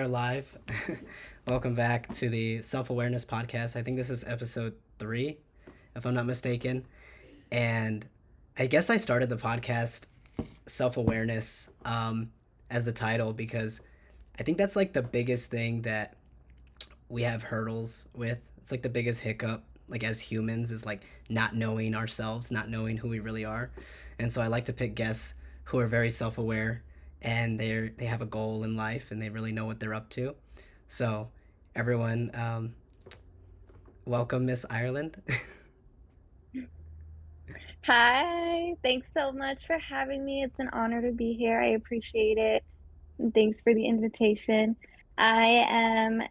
Are live. Welcome back to the Self Awareness Podcast. I think this is episode 3, if I'm not mistaken. And I guess I started the podcast Self Awareness as the title because I think that's like the biggest thing that we have hurdles with. It's like the biggest hiccup, like as humans, is like not knowing ourselves, not knowing who we really are. And so I like to pick guests who are very self aware and they have a goal in life and they really know what they're up to. So everyone, welcome Miss Ireland. Hi, thanks so much for having me. It's an honor to be here. I appreciate it. And thanks for the invitation. I am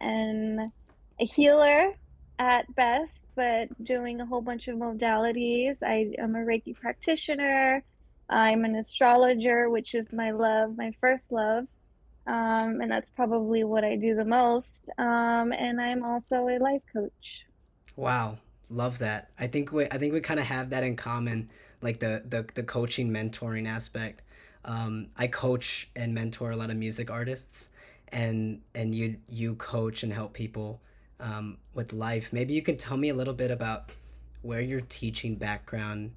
a healer at best, but doing a whole bunch of modalities. I am a Reiki practitioner. I'm an astrologer, which is my love, my first love. And that's probably what I do the most. And I'm also a life coach. Wow, love that. I think we kind of have that in common, like the coaching mentoring aspect. I coach and mentor a lot of music artists, and you coach and help people with life. Maybe you can tell me a little bit about where your teaching background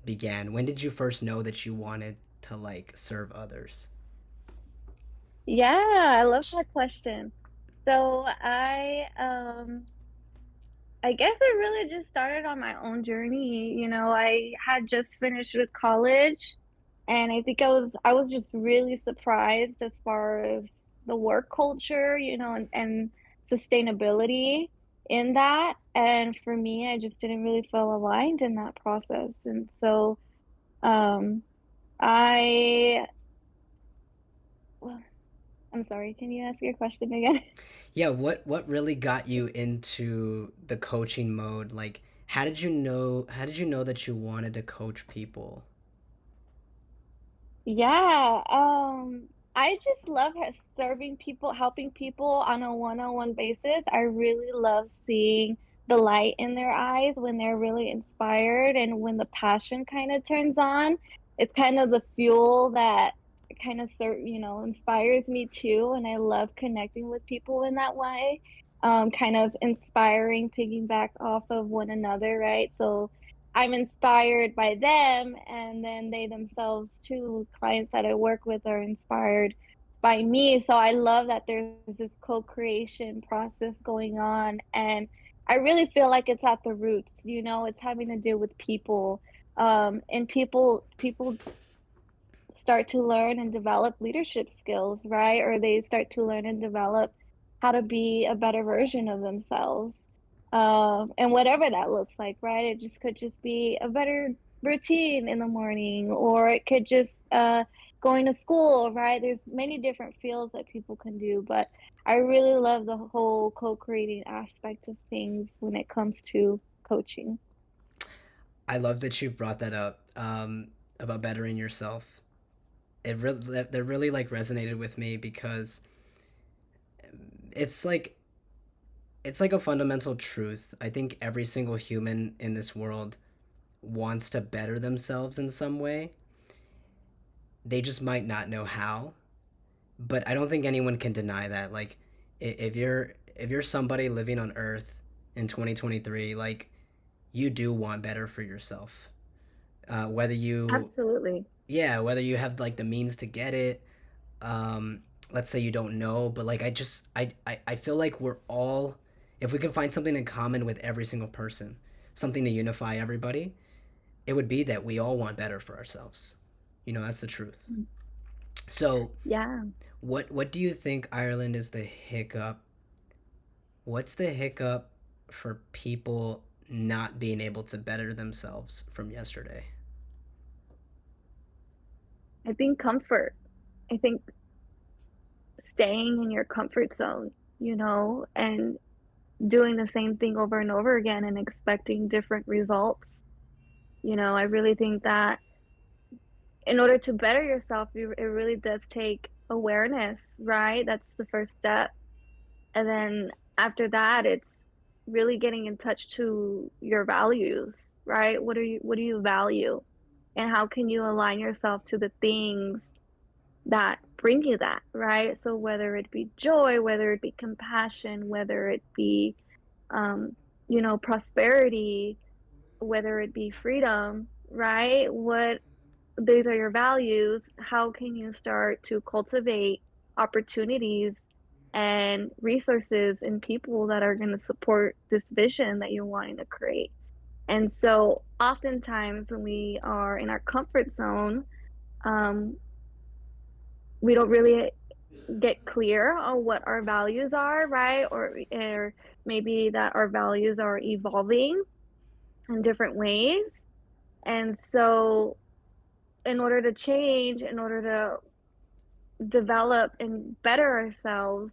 began. When did you first know that you wanted to like serve others? Yeah, I love that question. So I guess it really just started on my own journey. I had just finished with college and I think I was just really surprised as far as the work culture, and sustainability in that. And for me, I just didn't really feel aligned in that process. And so um I well, I'm sorry, can you ask your question again? Yeah, what really got you into the coaching mode? Like, how did you know that you wanted to coach people? Yeah, I just love serving people, helping people on a one-on-one basis. I really love seeing the light in their eyes when they're really inspired and when the passion kind of turns on. It's kind of the fuel that kind of inspires me too, and I love connecting with people in that way. Kind of inspiring, piggyback off of one another, right? So I'm inspired by them, and then they themselves too, clients that I work with are inspired by me. So I love that there's this co-creation process going on, and I really feel like it's at the roots, it's having to do with people. And people start to learn and develop leadership skills, right? Or they start to learn and develop how to be a better version of themselves. And whatever that looks like, right? It just could just be a better routine in the morning, or it could just going to school, right? There's many different fields that people can do, but I really love the whole co-creating aspect of things when it comes to coaching. I love that you brought that up about bettering yourself. That really like resonated with me because it's like it's like a fundamental truth. I think every single human in this world wants to better themselves in some way. They just might not know how, but I don't think anyone can deny that. Like, if you're somebody living on Earth in 2023, like you do want better for yourself. Whether you, Absolutely. yeah, whether you have like the means to get it, let's say you don't know, but like I feel like we're all, if we can find something in common with every single person, something to unify everybody, it would be that we all want better for ourselves. That's the truth. So Yeah. what do you think, Ireland, is the hiccup? What's the hiccup for people not being able to better themselves from yesterday? I think comfort. I think staying in your comfort zone, and doing the same thing over and over again and expecting different results. I really think that in order to better yourself, it really does take awareness, right? That's the first step. And then after that, it's really getting in touch to your values, right? What do you value? And how can you align yourself to the things that bring you that, right? So whether it be joy, whether it be compassion, whether it be, um, prosperity, whether it be freedom, right? What these are your values. How can you start to cultivate opportunities and resources and people that are going to support this vision that you're wanting to create? And so, oftentimes, when we are in our comfort zone, um, we don't really get clear on what our values are, right? Or maybe that our values are evolving in different ways. And so, in order to change, in order to develop and better ourselves,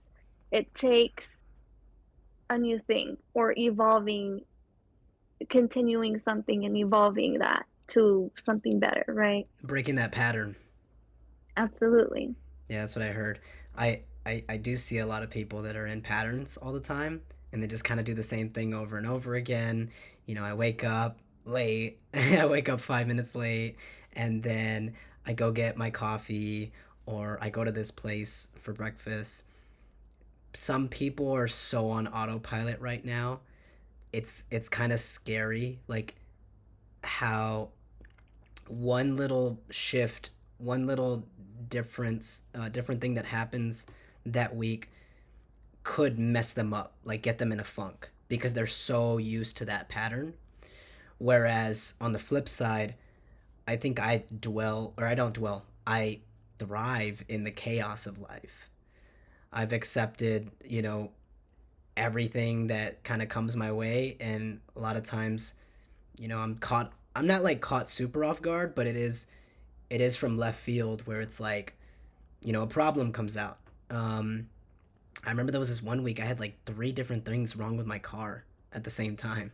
it takes a new thing or evolving, continuing something and evolving that to something better, right? Breaking that pattern. Absolutely. Yeah, that's what I heard. I do see a lot of people that are in patterns all the time, and they just kind of do the same thing over and over again. I wake up late, I wake up 5 minutes late, and then I go get my coffee, or I go to this place for breakfast. Some people are so on autopilot right now. It's kind of scary, like how one little shift, one little difference, different thing that happens that week could mess them up, like get them in a funk because they're so used to that pattern. Whereas on the flip side, I think I don't dwell, I thrive in the chaos of life. I've accepted, everything that kind of comes my way, and a lot of times, I'm not like caught super off guard, but it is from left field where it's like, a problem comes out. I remember there was this one week I had like three different things wrong with my car at the same time.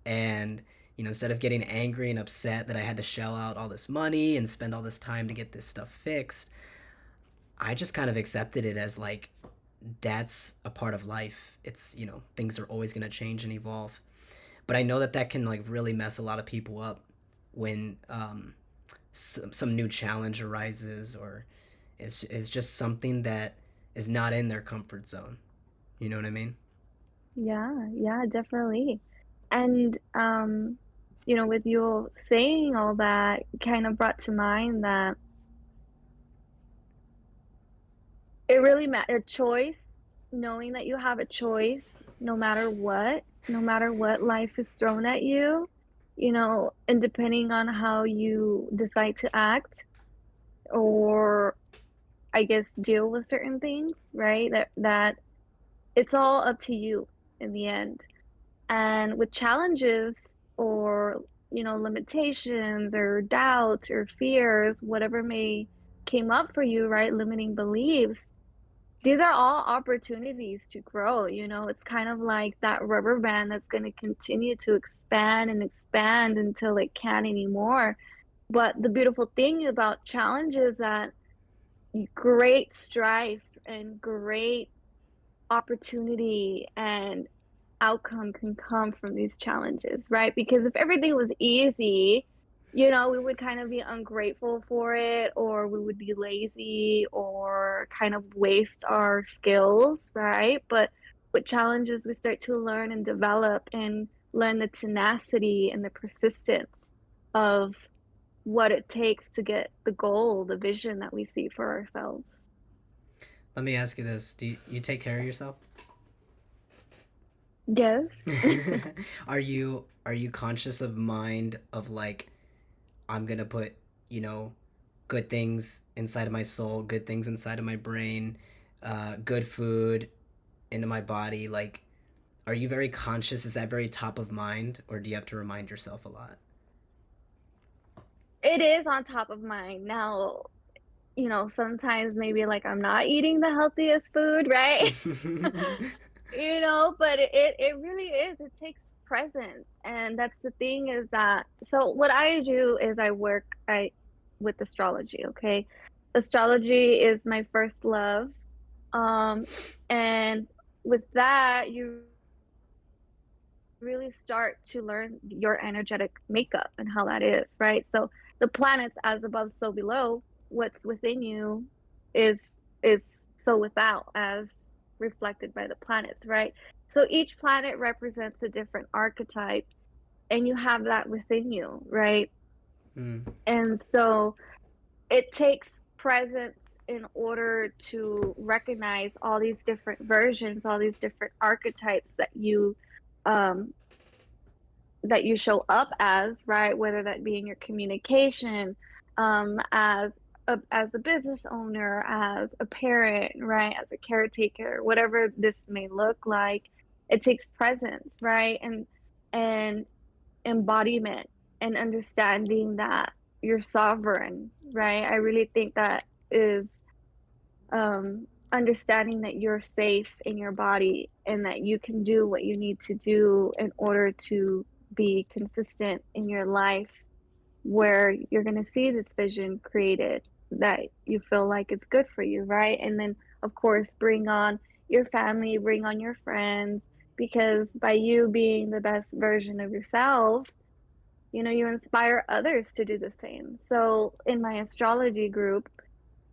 And, instead of getting angry and upset that I had to shell out all this money and spend all this time to get this stuff fixed, I just kind of accepted it as like, that's a part of life. It's, things are always going to change and evolve. But I know that that can like really mess a lot of people up when some new challenge arises, or it's just something that is not in their comfort zone. You know what I mean? Yeah, yeah, definitely. And with you saying all that, kind of brought to mind that it really a choice, knowing that you have a choice no matter what life is thrown at you, and depending on how you decide to act or I guess deal with certain things, right? That it's all up to you in the end. And with challenges or, limitations or doubts or fears, whatever may came up for you, right? Limiting beliefs, these are all opportunities to grow. It's kind of like that rubber band that's going to continue to expand and expand until it can't anymore. But the beautiful thing about challenge is that great strife and great opportunity and outcome can come from these challenges, right? Because if everything was easy, we would kind of be ungrateful for it, or we would be lazy or kind of waste our skills, right? But with challenges, we start to learn and develop and learn the tenacity and the persistence of what it takes to get the goal, the vision that we see for ourselves. Let me ask you this: Do you take care of yourself? Yes. Are you conscious of mind of like, I'm gonna put, you know good things inside of my soul, good things inside of my brain, good food into my body? Like, are you very conscious? Is that very top of mind, or do you have to remind yourself a lot? It is on top of mind. Now, sometimes maybe like I'm not eating the healthiest food, right? But it really is. It takes presence. And that's the thing is that, so what I do is I with astrology, okay? Astrology is my first love. Um, and with that, you really start to learn your energetic makeup and how that is, right? So the planets as above, so below, what's within you, is is so without, as reflected by the planets, right? So each planet represents a different archetype, and you have that within you, right? Mm. And so it takes presence in order to recognize all these different versions, all these different archetypes um, that you show up as, right? Whether that be in your communication, as a business owner, as a parent, right? As a caretaker, whatever this may look like, it takes presence, right? And embodiment and understanding that you're sovereign, right? I really think that is understanding that you're safe in your body and that you can do what you need to do in order to be consistent in your life, where you're going to see this vision created that you feel like it's good for you, right? And then, of course, bring on your family, bring on your friends, because by you being the best version of yourself, you inspire others to do the same. So in my astrology group,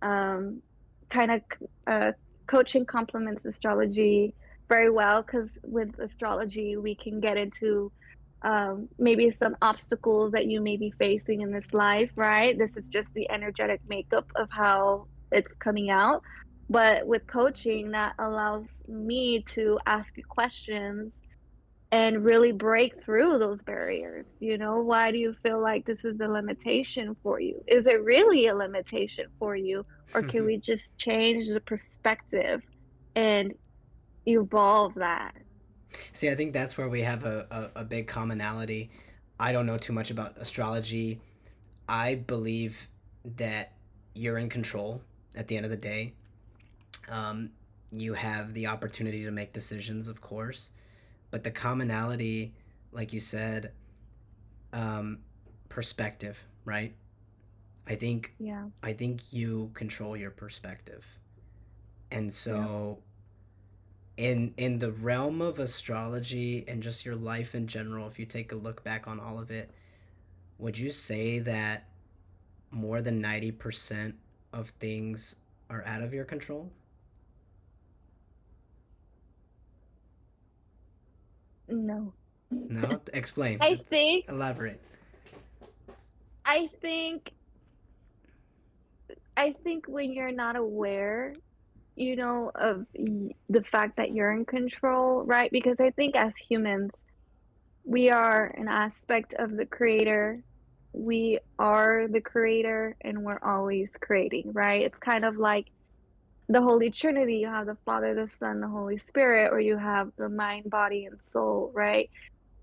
um, kind of coaching complements astrology very well, because with astrology, we can get into maybe some obstacles that you may be facing in this life, right? This is just the energetic makeup of how it's coming out. But with coaching, that allows me to ask you questions and really break through those barriers. Why do you feel like this is a limitation for you? Is it really a limitation for you? Or can we just change the perspective and evolve that? See, I think that's where we have a big commonality. I don't know too much about astrology. I believe that you're in control at the end of the day. Um, you have the opportunity to make decisions, of course, but the commonality, like you said, um, perspective, right? I think, Yeah. I think you control your perspective, and Yeah. so in the realm of astrology and just your life in general, if you take a look back on all of it, would you say that more than 90% of things are out of your control? No. No? I Explain. think Elaborate. I think I think when you're not aware, of the fact that you're in control, right? Because I think as humans, we are an aspect of the creator. We are the creator and we're always creating, right? It's kind of like the Holy Trinity. You have the Father, the Son, the Holy Spirit, or you have the mind, body, and soul, right?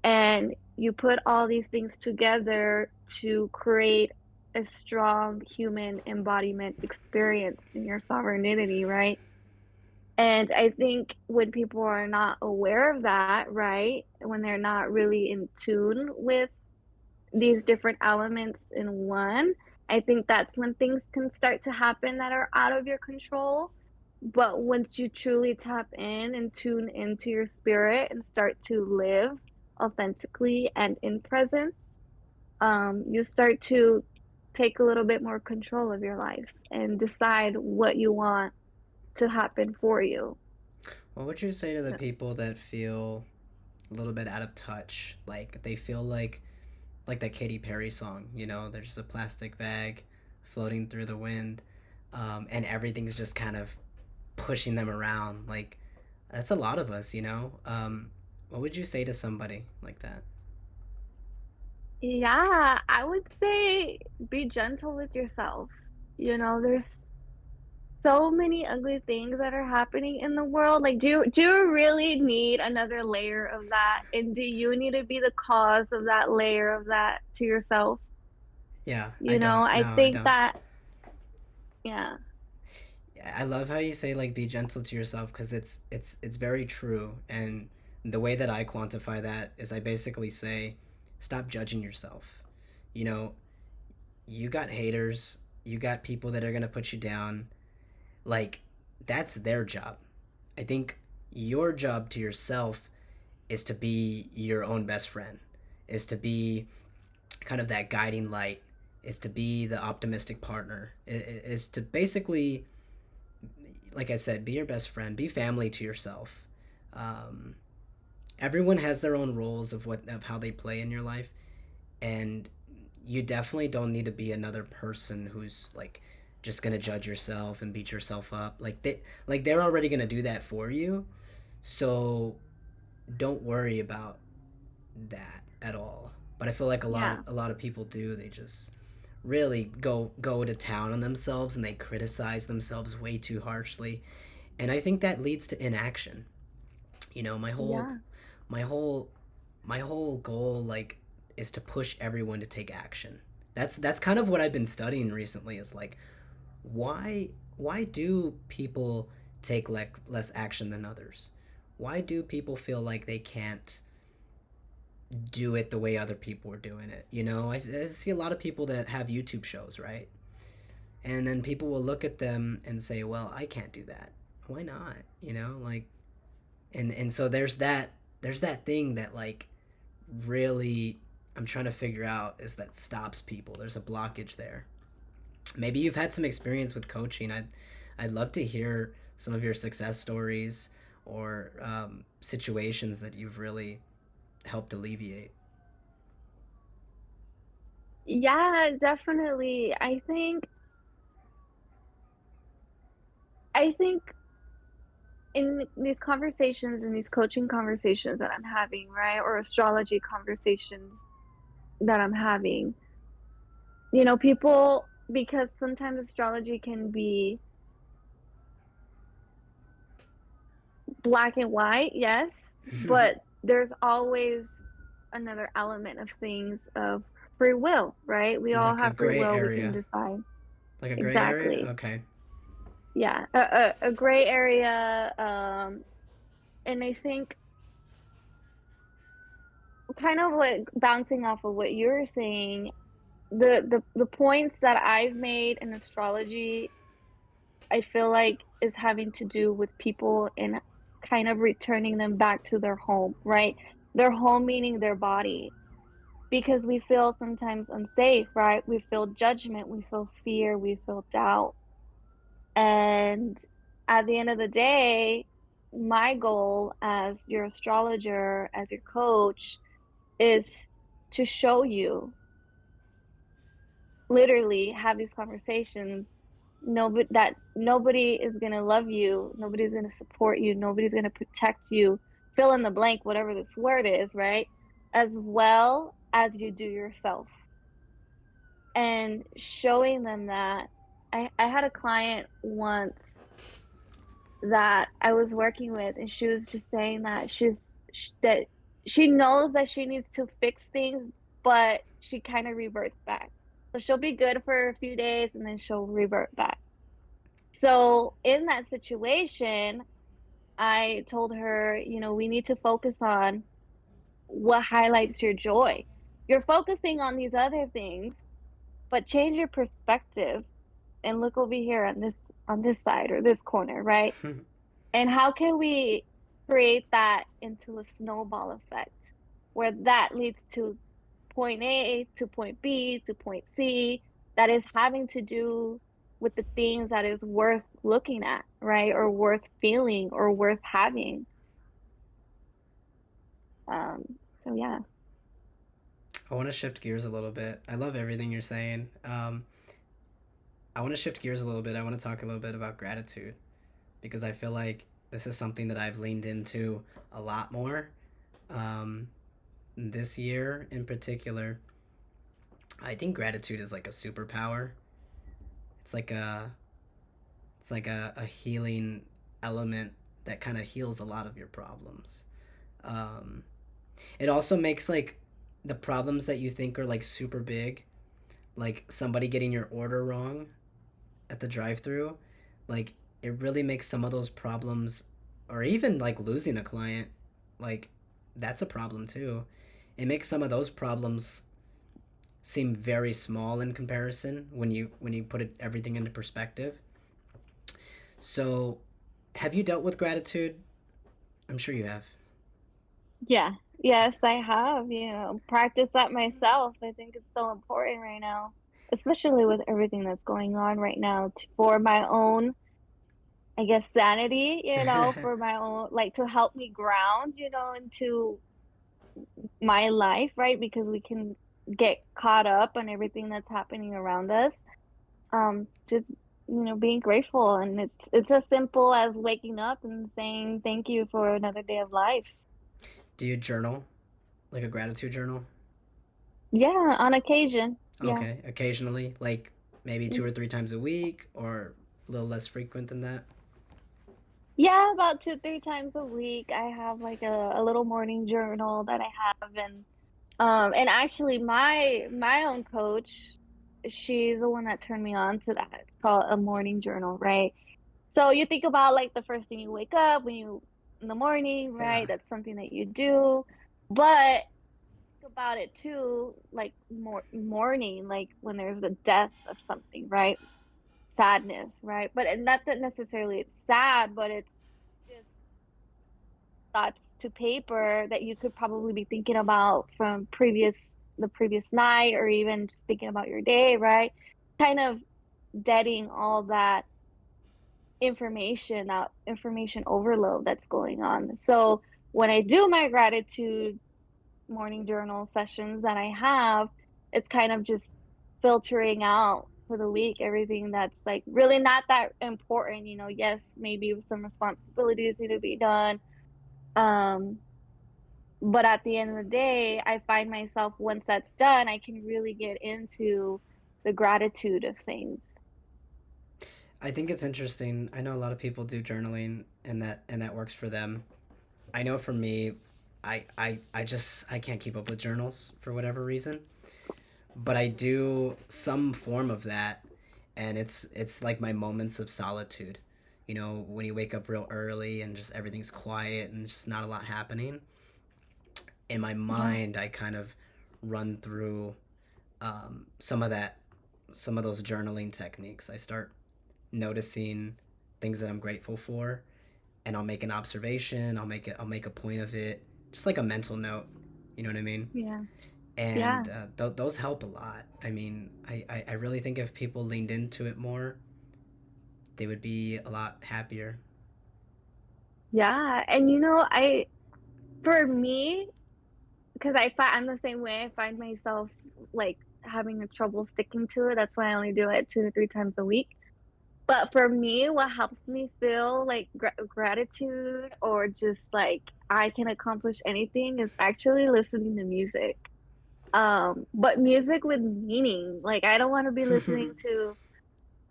And you put all these things together to create a strong human embodiment experience in your sovereignty, right? And I think when people are not aware of that, right, when they're not really in tune with these different elements in one, I think that's when things can start to happen that are out of your control. But once you truly tap in and tune into your spirit and start to live authentically and in presence, you start to take a little bit more control of your life and decide what you want to happen for you. What would you say to the people that feel a little bit out of touch? Like they feel like that Katy Perry song, there's just a plastic bag floating through the wind, and everything's just kind of pushing them around. Like that's a lot of us. What would you say to somebody like that? Yeah, I would say be gentle with yourself. There's so many ugly things that are happening in the world. Like, do you really need another layer of that? And do you need to be the cause of that layer of that to yourself? Yeah, I don't. I No, I think don't. that, yeah, I love how you say like be gentle to yourself because it's very true. And the way that I quantify that is I basically say, stop judging yourself. You know, you got haters, you got people that are gonna put you down. Like that's their job. I think your job to yourself is to be your own best friend, is to be kind of that guiding light, is to be the optimistic partner, is to basically like I said, be your best friend, be family to yourself. Um, Everyone has their own roles of how they play in your life, and you definitely don't need to be another person who's like just gonna judge yourself and beat yourself up. They're already gonna do that for you, so don't worry about that at all. But I feel like Yeah. a lot of people do. They just really go to town on themselves and they criticize themselves way too harshly. And I think that leads to inaction. You know, Yeah. my whole my whole goal like is to push everyone to take action. That's kind of what I've been studying recently is like why do people take less action than others? Why do people feel like they can't do it the way other people are doing it? You know, I see a lot of people that have YouTube shows, right? And then people will look at them and say, "Well, I can't do that. Why not?" You know, like and so there's that thing that like really I'm trying to figure out is that stops people. There's a blockage there. Maybe you've had some experience with coaching. I'd love to hear some of your success stories or situations that you've really helped alleviate. Yeah, definitely. I think in these conversations, in these coaching conversations that I'm having, right, or astrology conversations that I'm having, people, because sometimes astrology can be black and white, yes, but there's always another element of things of free will, right? We all Like a have free gray will, we can area. decide. Like a gray area? Exactly. Okay. Yeah, a gray area, and I think kind of like bouncing off of what you're saying, the points that I've made in astrology, I feel like is having to do with people and kind of returning them back to their home, right? Their home meaning their body, because we feel sometimes unsafe, right? We feel judgment, we feel fear, we feel doubt. And at the end of the day, my goal as your astrologer, as your coach, is to show you, literally have these conversations. Nobody is gonna love you, nobody's gonna support you, nobody's gonna protect you. Fill in the blank, whatever this word is, right? As well as you do yourself. And showing them that I had a client once that I was working with, and she was just saying that that she knows that she needs to fix things, but she kind of reverts back. So she'll be good for a few days and then she'll revert back. So in that situation, I told her, we need to focus on what highlights your joy. You're focusing on these other things, but change your perspective and look over here on this side or this corner, right? And how can we create that into a snowball effect where that leads to point A to point B to point C that is having to do with the things that is worth looking at, right? Or worth feeling or worth having. So yeah. I want to shift gears a little bit. I love everything you're saying. I want to shift gears a little bit. I want to talk a little bit about gratitude because I feel like this is something that I've leaned into a lot more this year in particular. I think gratitude is like a superpower. It's like a healing element that kind of heals a lot of your problems. Um, it also makes like the problems that you think are like super big, like somebody getting your order wrong at the drive-through, like it really makes some of those problems, or even like losing a client, like that's a problem too. It makes some of those problems seem very small in comparison when you put everything into perspective. So, have you dealt with gratitude? I'm sure you have. Yeah. Yes, I have, practiced that myself. I think it's so important right now, especially with everything that's going on right now for my own I guess, sanity, for my own, like to help me ground, into my life, right? Because we can get caught up on everything that's happening around us. Just, being grateful. And it's as simple as waking up and saying thank you for another day of life. Do you journal? Like a gratitude journal? Yeah, on occasion. Yeah. Okay, occasionally, like maybe two or three times a week, or a little less frequent than that. Yeah, about 2, 3 times a week. I have like a little morning journal that I have, and actually my own coach, she's the one that turned me on to that. It's called a morning journal, right? So you think about like the first thing you wake up when you in the morning, Yeah. right? That's something that you do. But think about it too, like mourning, like when there's the death of something, right? Sadness, right? But not that necessarily it's sad, but it's just thoughts to paper that you could probably be thinking about from the previous night, or even just thinking about your day, right? Kind of deading all that information overload that's going on. So when I do my gratitude morning journal sessions that I have, it's kind of just filtering out for the week everything that's like really not that important. Yes, maybe some responsibilities need to be done. Um, but at the end of the day, I find myself, once that's done, I can really get into the gratitude of things. I think it's interesting. I know a lot of people do journaling, and that works for them. I know for me, I can't keep up with journals for whatever reason. But I do some form of that, and it's like my moments of solitude. You know, when you wake up real early and just everything's quiet and just not a lot happening. In my Yeah. mind, I kind of run through some of that, some of those journaling techniques. I start noticing things that I'm grateful for, and I'll make an observation. I'll make a point of it, just like a mental note. You know what I mean? Yeah. Yeah. And those help a lot. I mean, I really think if people leaned into it more, they would be a lot happier. Yeah. And for me, because I'm the same way. I find myself like having a trouble sticking to it. That's why I only do it 2 to 3 times a week. But for me, what helps me feel like gratitude, or just like I can accomplish anything, is actually listening to music. But music with meaning. Like I don't want to be listening to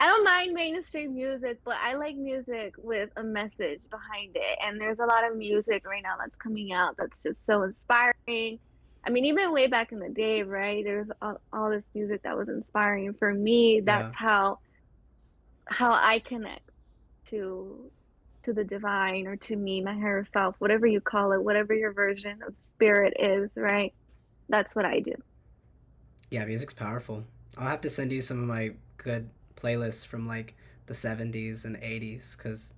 I don't mind mainstream music, but I like music with a message behind it. And there's a lot of music right now that's coming out that's just so inspiring. I mean, even way back in the day, right? There's all this music that was inspiring. For me, that's Yeah. how I connect to the divine, or to me, my higher self, whatever you call it, whatever your version of spirit is, right? That's what I do. Yeah, music's powerful. I'll have to send you some of my good playlists from like the 70s and 80s because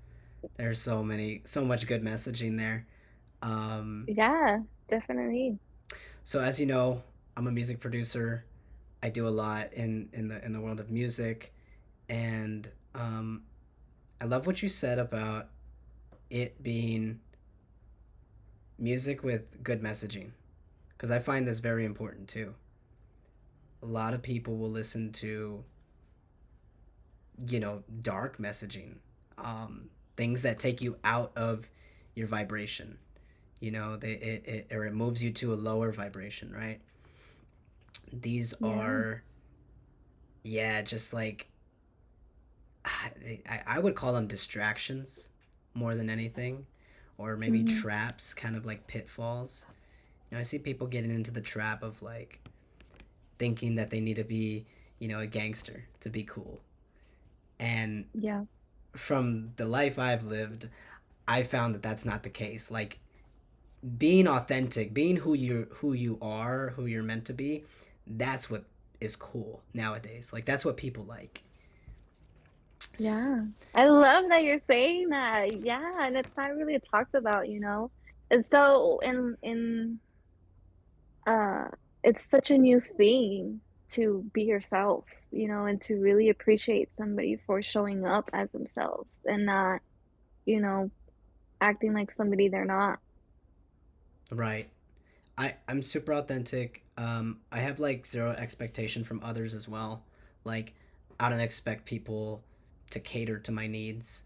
there's so much good messaging there. Um, Yeah, definitely. so as you know, I'm a music producer. I do a lot in the world of music, and I love what you said about it being music with good messaging because I find this very important too. A lot of people will listen to, you know, dark messaging, things that take you out of your vibration. You know, or it moves you to a lower vibration, right? These Yeah. are, yeah, just like I would call them distractions more than anything, or maybe Hmm. traps, kind of like pitfalls. You know, I see people getting into the trap of like thinking that they need to be, you know, a gangster to be cool. And Yeah. from the life I've lived, I found that that's not the case. Like being authentic, being who you are, who you're meant to be, that's what is cool nowadays. Like that's what people like. Yeah. I love that you're saying that. Yeah, and it's not really talked about. And so uh it's such a new thing to be yourself, and to really appreciate somebody for showing up as themselves, and not you know, acting like somebody they're not. Right. I'm super authentic. I have like zero expectation from others as well. Like, I don't expect people to cater to my needs,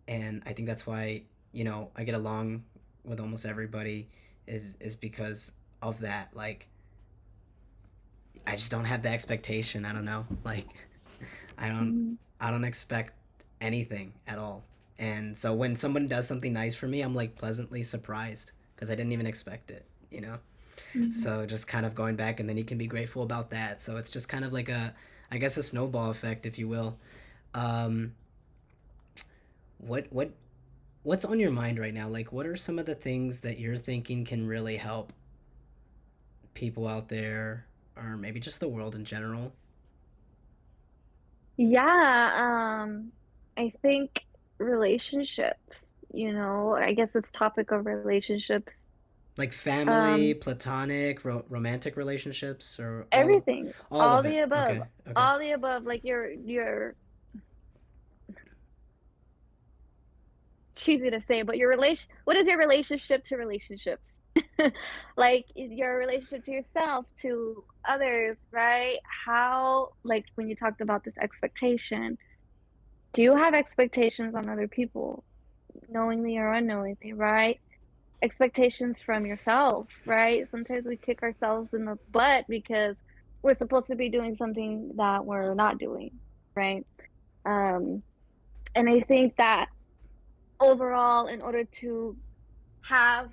and I think that's why I get along with almost everybody is because of that. Like, I just don't have the expectation. I don't know. Like, I don't Mhm. I don't expect anything at all. And so when someone does something nice for me, I'm like pleasantly surprised because I didn't even expect it. Mhm. So just kind of going back, and then you can be grateful about that. So it's just kind of like I guess, a snowball effect, if you will. Um, what what's on your mind right now? Like, what are some of the things that you're thinking can really help people out there, or maybe just the world in general? Yeah, I think relationships, I guess it's topic of relationships. Like family, Um, platonic, romantic relationships, or Everything, all all of the it. above, Okay, okay. all the above, like your cheesy to say, but what is your relationship to relationships? Like your relationship to yourself, to others, right? How, like when you talked about this expectation, do you have expectations on other people, knowingly or unknowingly, right? Expectations from yourself, right? Sometimes we kick ourselves in the butt because we're supposed to be doing something that we're not doing, right? Um, and I think that overall, in order to have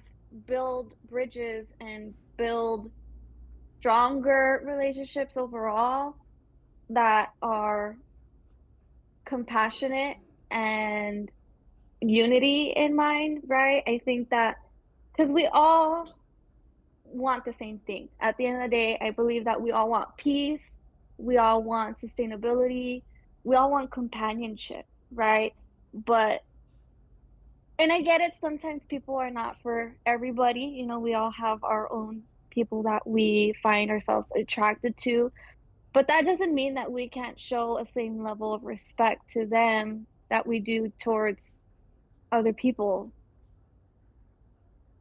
build bridges and build stronger relationships overall that are compassionate and unity in mind, right? I think that because we all want the same thing. At the end of the day, I believe that we all want peace, we all want sustainability, we all want companionship, right? But and I get it, sometimes people are not for everybody. We all have our own people that we find ourselves attracted to, but that doesn't mean that we can't show a same level of respect to them that we do towards other people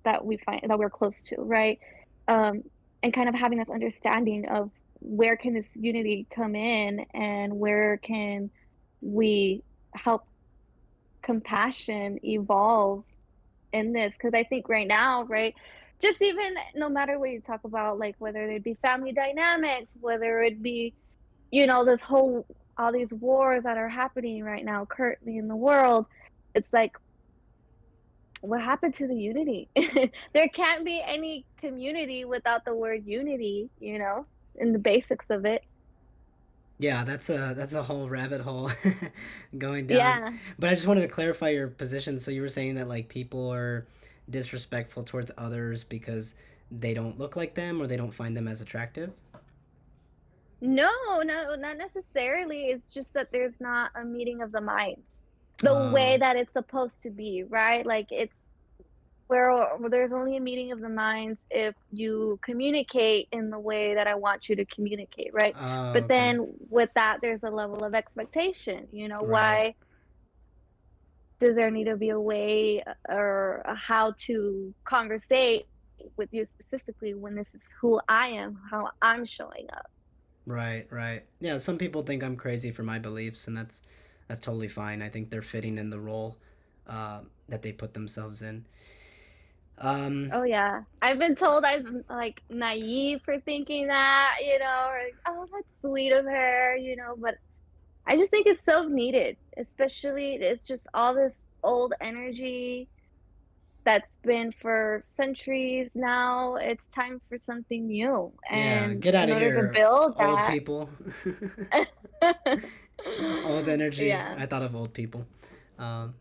that we find that we're close to, right? Um, and kind of having this understanding of where can this unity come in and where can we help compassion evolve in this, because I think right now, right, just even no matter what you talk about, like whether it be family dynamics, whether it be, this whole all these wars that are happening right now currently in the world, it's like, what happened to the unity? There can't be any community without the word unity, in the basics of it. Yeah, that's a whole rabbit hole going down. Yeah. But I just wanted to clarify your position. So you were saying that like people are disrespectful towards others because they don't look like them or they don't find them as attractive? No, no, not necessarily. It's just that there's not a meeting of the minds the way Oh. that it's supposed to be, right? Like it's where there's only a meeting of the minds if you communicate in the way that I want you to communicate, right? Oh, But okay. then with that, there's a level of expectation. Right. Why does there need to be a way or a how to conversate with you specifically when this is who I am, how I'm showing up? Right, right. Yeah, some people think I'm crazy for my beliefs, and that's totally fine. I think they're fitting in the role that they put themselves in. Um, Oh yeah. I've been told I'm like naive for thinking that, or like, oh, that's sweet of her, but I just think it's so needed, especially it's just all this old energy that's been for centuries now. It's time for something new. yeah, And get out in of order to here, build old that, people. Old energy. yeah. I thought of old people.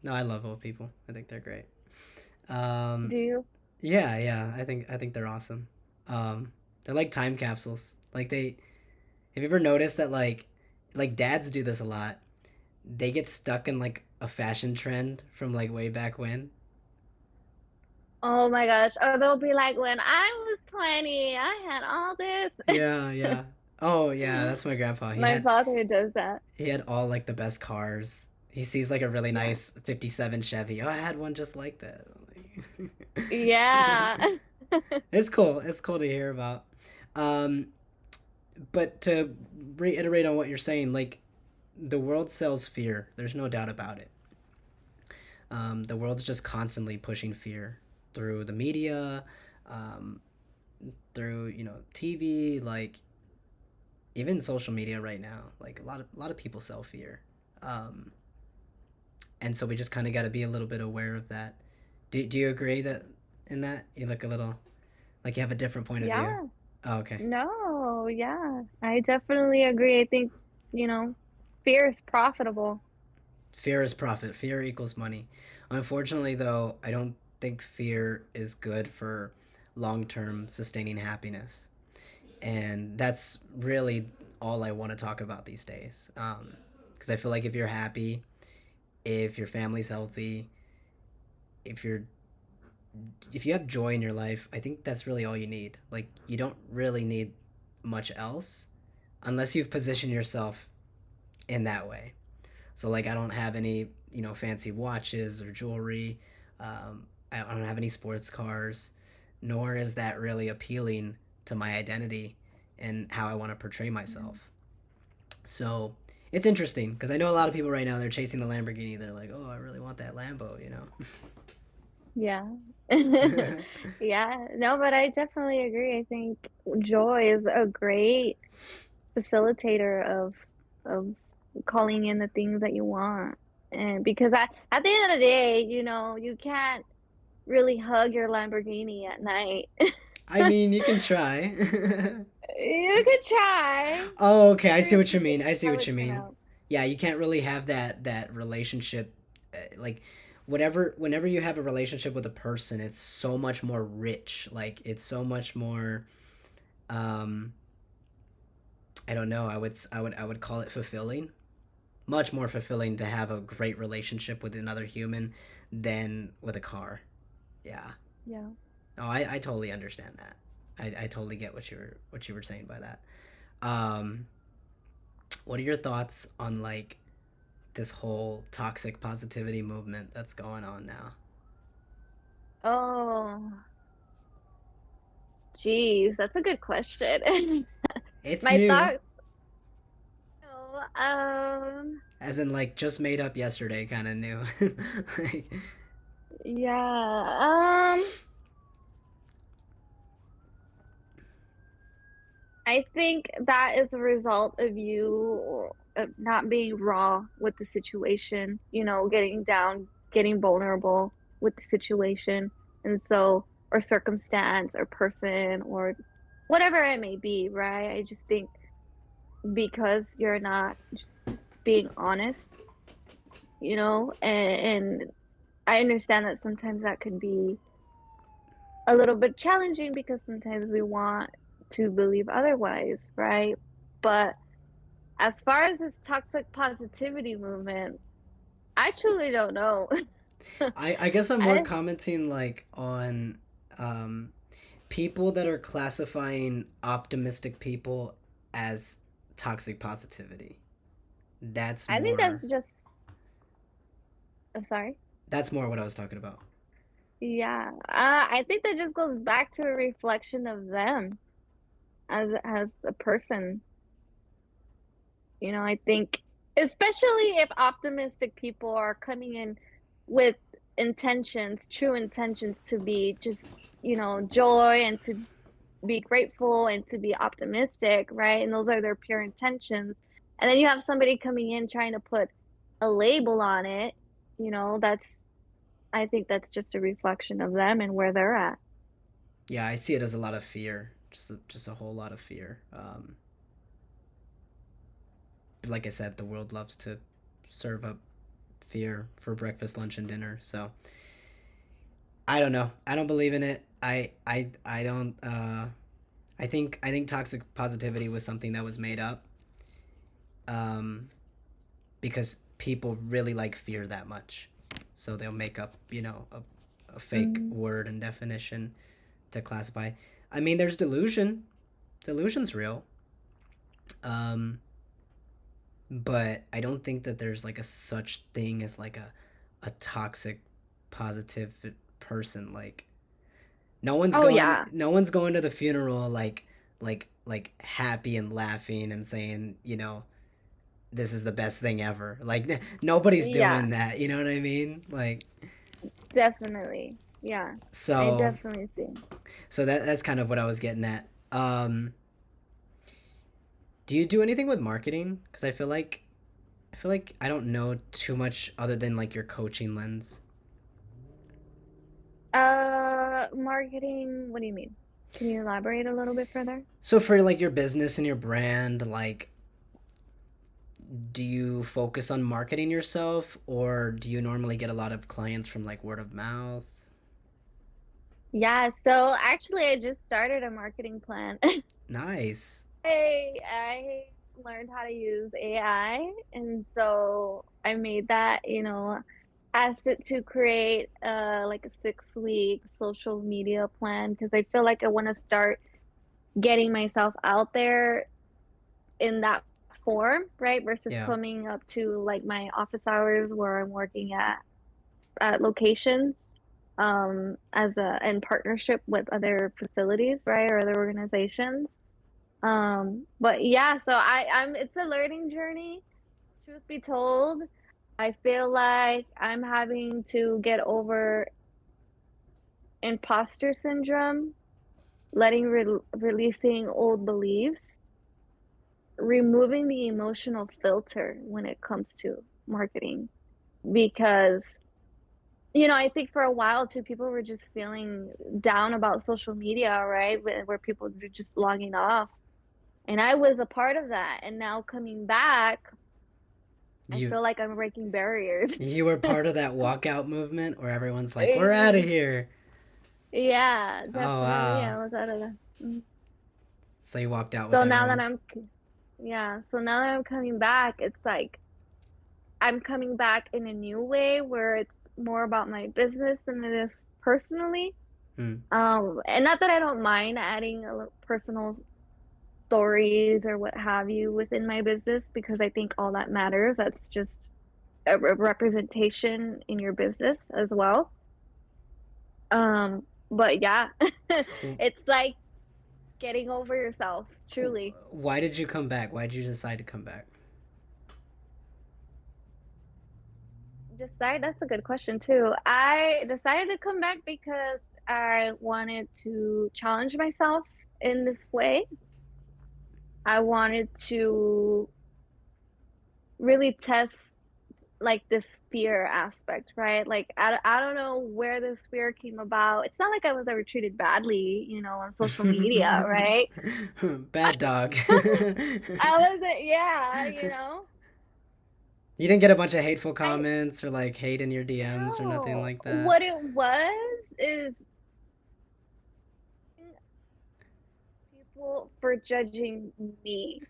No, I love old people. I think they're great. Um, Do you? yeah, yeah. I think they're awesome. They're like time capsules. Like they. Have you ever noticed that like dads do this a lot? They get stuck in like a fashion trend from like way back when. Oh my gosh. Or they'll be like, when I was 20, I had all this. Yeah, yeah. Oh yeah, that's my grandpa. He My had father does that. he had all like the best cars. He sees like a really Yeah. nice '57 Chevy. Oh, I had one just like that. Yeah. It's cool. It's cool to hear about. Um, but to reiterate on what you're saying, like the world sells fear. There's no doubt about it. The world's just constantly pushing fear through the media, um, through TV, like even social media right now. Like a lot of people sell fear, um, and so we just kind of got to be a little bit aware of that. Do you agree that in that you look a little like you have a different point of view? Yeah. Oh, okay. No, yeah. I definitely agree. I think, you know, fear is profitable. Fear is profit. Fear equals money. Unfortunately, though, I don't think fear is good for long term sustaining happiness. And that's really all I want to talk about these days. Because I feel like if you're happy, if your family's healthy, if you're if you have joy in your life, I think that's really all you need. Like you don't really need much else unless you've positioned yourself in that way. So like I don't have any fancy watches or jewelry. I don't have any sports cars, nor is that really appealing to my identity and how I want to portray myself. So it's interesting because I know a lot of people right now they're chasing the Lamborghini. They're like, oh, I really want that Lambo. Yeah. Yeah. No, but I definitely agree. I think joy is a great facilitator of calling in the things that you want. And because at the end of the day, you can't really hug your Lamborghini at night. I mean, you can try. You could try. Oh, okay. I see Curious what to you see mean. I see how what it you turn mean. out. Yeah, you can't really have that relationship like whenever you have a relationship with a person, it's so much more rich. Like it's so much more um I don't know. I would call it fulfilling. Much more fulfilling to have a great relationship with another human than with a car. Yeah. Yeah. Oh, I totally understand that. I totally get what you were saying by that. Um what are your thoughts on like this whole toxic positivity movement that's going on now? Oh, geez, that's a good question. It's My new, thoughts, as in like just made up yesterday, kind of new. Like, yeah, I think that is a result of you not being raw with the situation, getting down, getting vulnerable with the situation. And so, or circumstance or person or whatever it may be, right? I just think because you're not just being honest, and I understand that sometimes that could be a little bit challenging because sometimes we want to believe otherwise, right? But as far as this toxic positivity movement, I truly don't know. I guess I'm more I commenting like on um, people that are classifying optimistic people as toxic positivity. That's I think that's more. just, I'm sorry. That's more what I was talking about. Yeah, I think that just goes back to a reflection of them as a person. I think especially if optimistic people are coming in with intentions, true intentions to be just, joy and to be grateful and to be optimistic, right? And those are their pure intentions. And then you have somebody coming in trying to put a label on it, that's I think that's just a reflection of them and where they're at. Yeah, I see it as a lot of fear, just a whole lot of fear. But like I said, the world loves to serve up fear for breakfast, lunch, and dinner. So I don't know. I don't believe in it. I don't. I think toxic positivity was something that was made up. Um, because people really like fear that much, so they'll make up a fake Mm, word and definition to classify. I mean, there's delusion. Delusion's real. Um, but I don't think that there's like a such thing as like a toxic positive person. Like Oh yeah. no one's going to the funeral like happy and laughing and saying, you know, this is the best thing ever. Like nobody's Yeah, doing that, you know what I mean? Like definitely. Yeah. I so definitely see. so that's kind of what I was getting at. Do you do anything with marketing? Cuz I feel like I don't know too much other than like your coaching lens. Marketing, what do you mean? Can you elaborate a little bit further? So for like your business and your brand, like do you focus on marketing yourself or do you normally get a lot of clients from like word of mouth? Yeah, so actually I just started a marketing plan. Nice. I learned how to use AI, and so I made that, asked it to create like a 6 week social media plan because I feel like I want to start getting myself out there in that form, right? Versus Yeah. coming up to like my office hours where I'm working at locations as a in partnership with other facilities, right? Or other organizations. But yeah, so I'm it's a learning journey. Truth be told, I feel like I'm having to get over imposter syndrome, releasing old beliefs, removing the emotional filter when it comes to marketing. Because, I think for a while too, people were just feeling down about social media, right? Where people were just logging off. And I was a part of that. And now coming back, I You feel like I'm breaking barriers. you were part of that walkout movement where everyone's like, "We're out of here." Yeah, Oh definitely. wow. I was out of the. So you walked out with So now that everyone. so now that I'm coming back, it's like I'm coming back in a new way where it's more about my business than it is personally. Hmm. And not that I don't mind adding a little personal stories or what have you within my business because I think all that matters. That's just a representation in your business as well. But yeah, it's like getting over yourself, truly. Why did you come back? Why did you decide to come back? Decide, that's a good question too. I decided to come back because I wanted to challenge myself in this way. I wanted to really test like this fear aspect, right? Like I don't know where this fear came about. It's not like I was ever treated badly, on social media, right? Bad dog. I wasn't, yeah, You didn't get a bunch of hateful I comments or like hate in your DMs or nothing no. like that. What it was is people for judging me.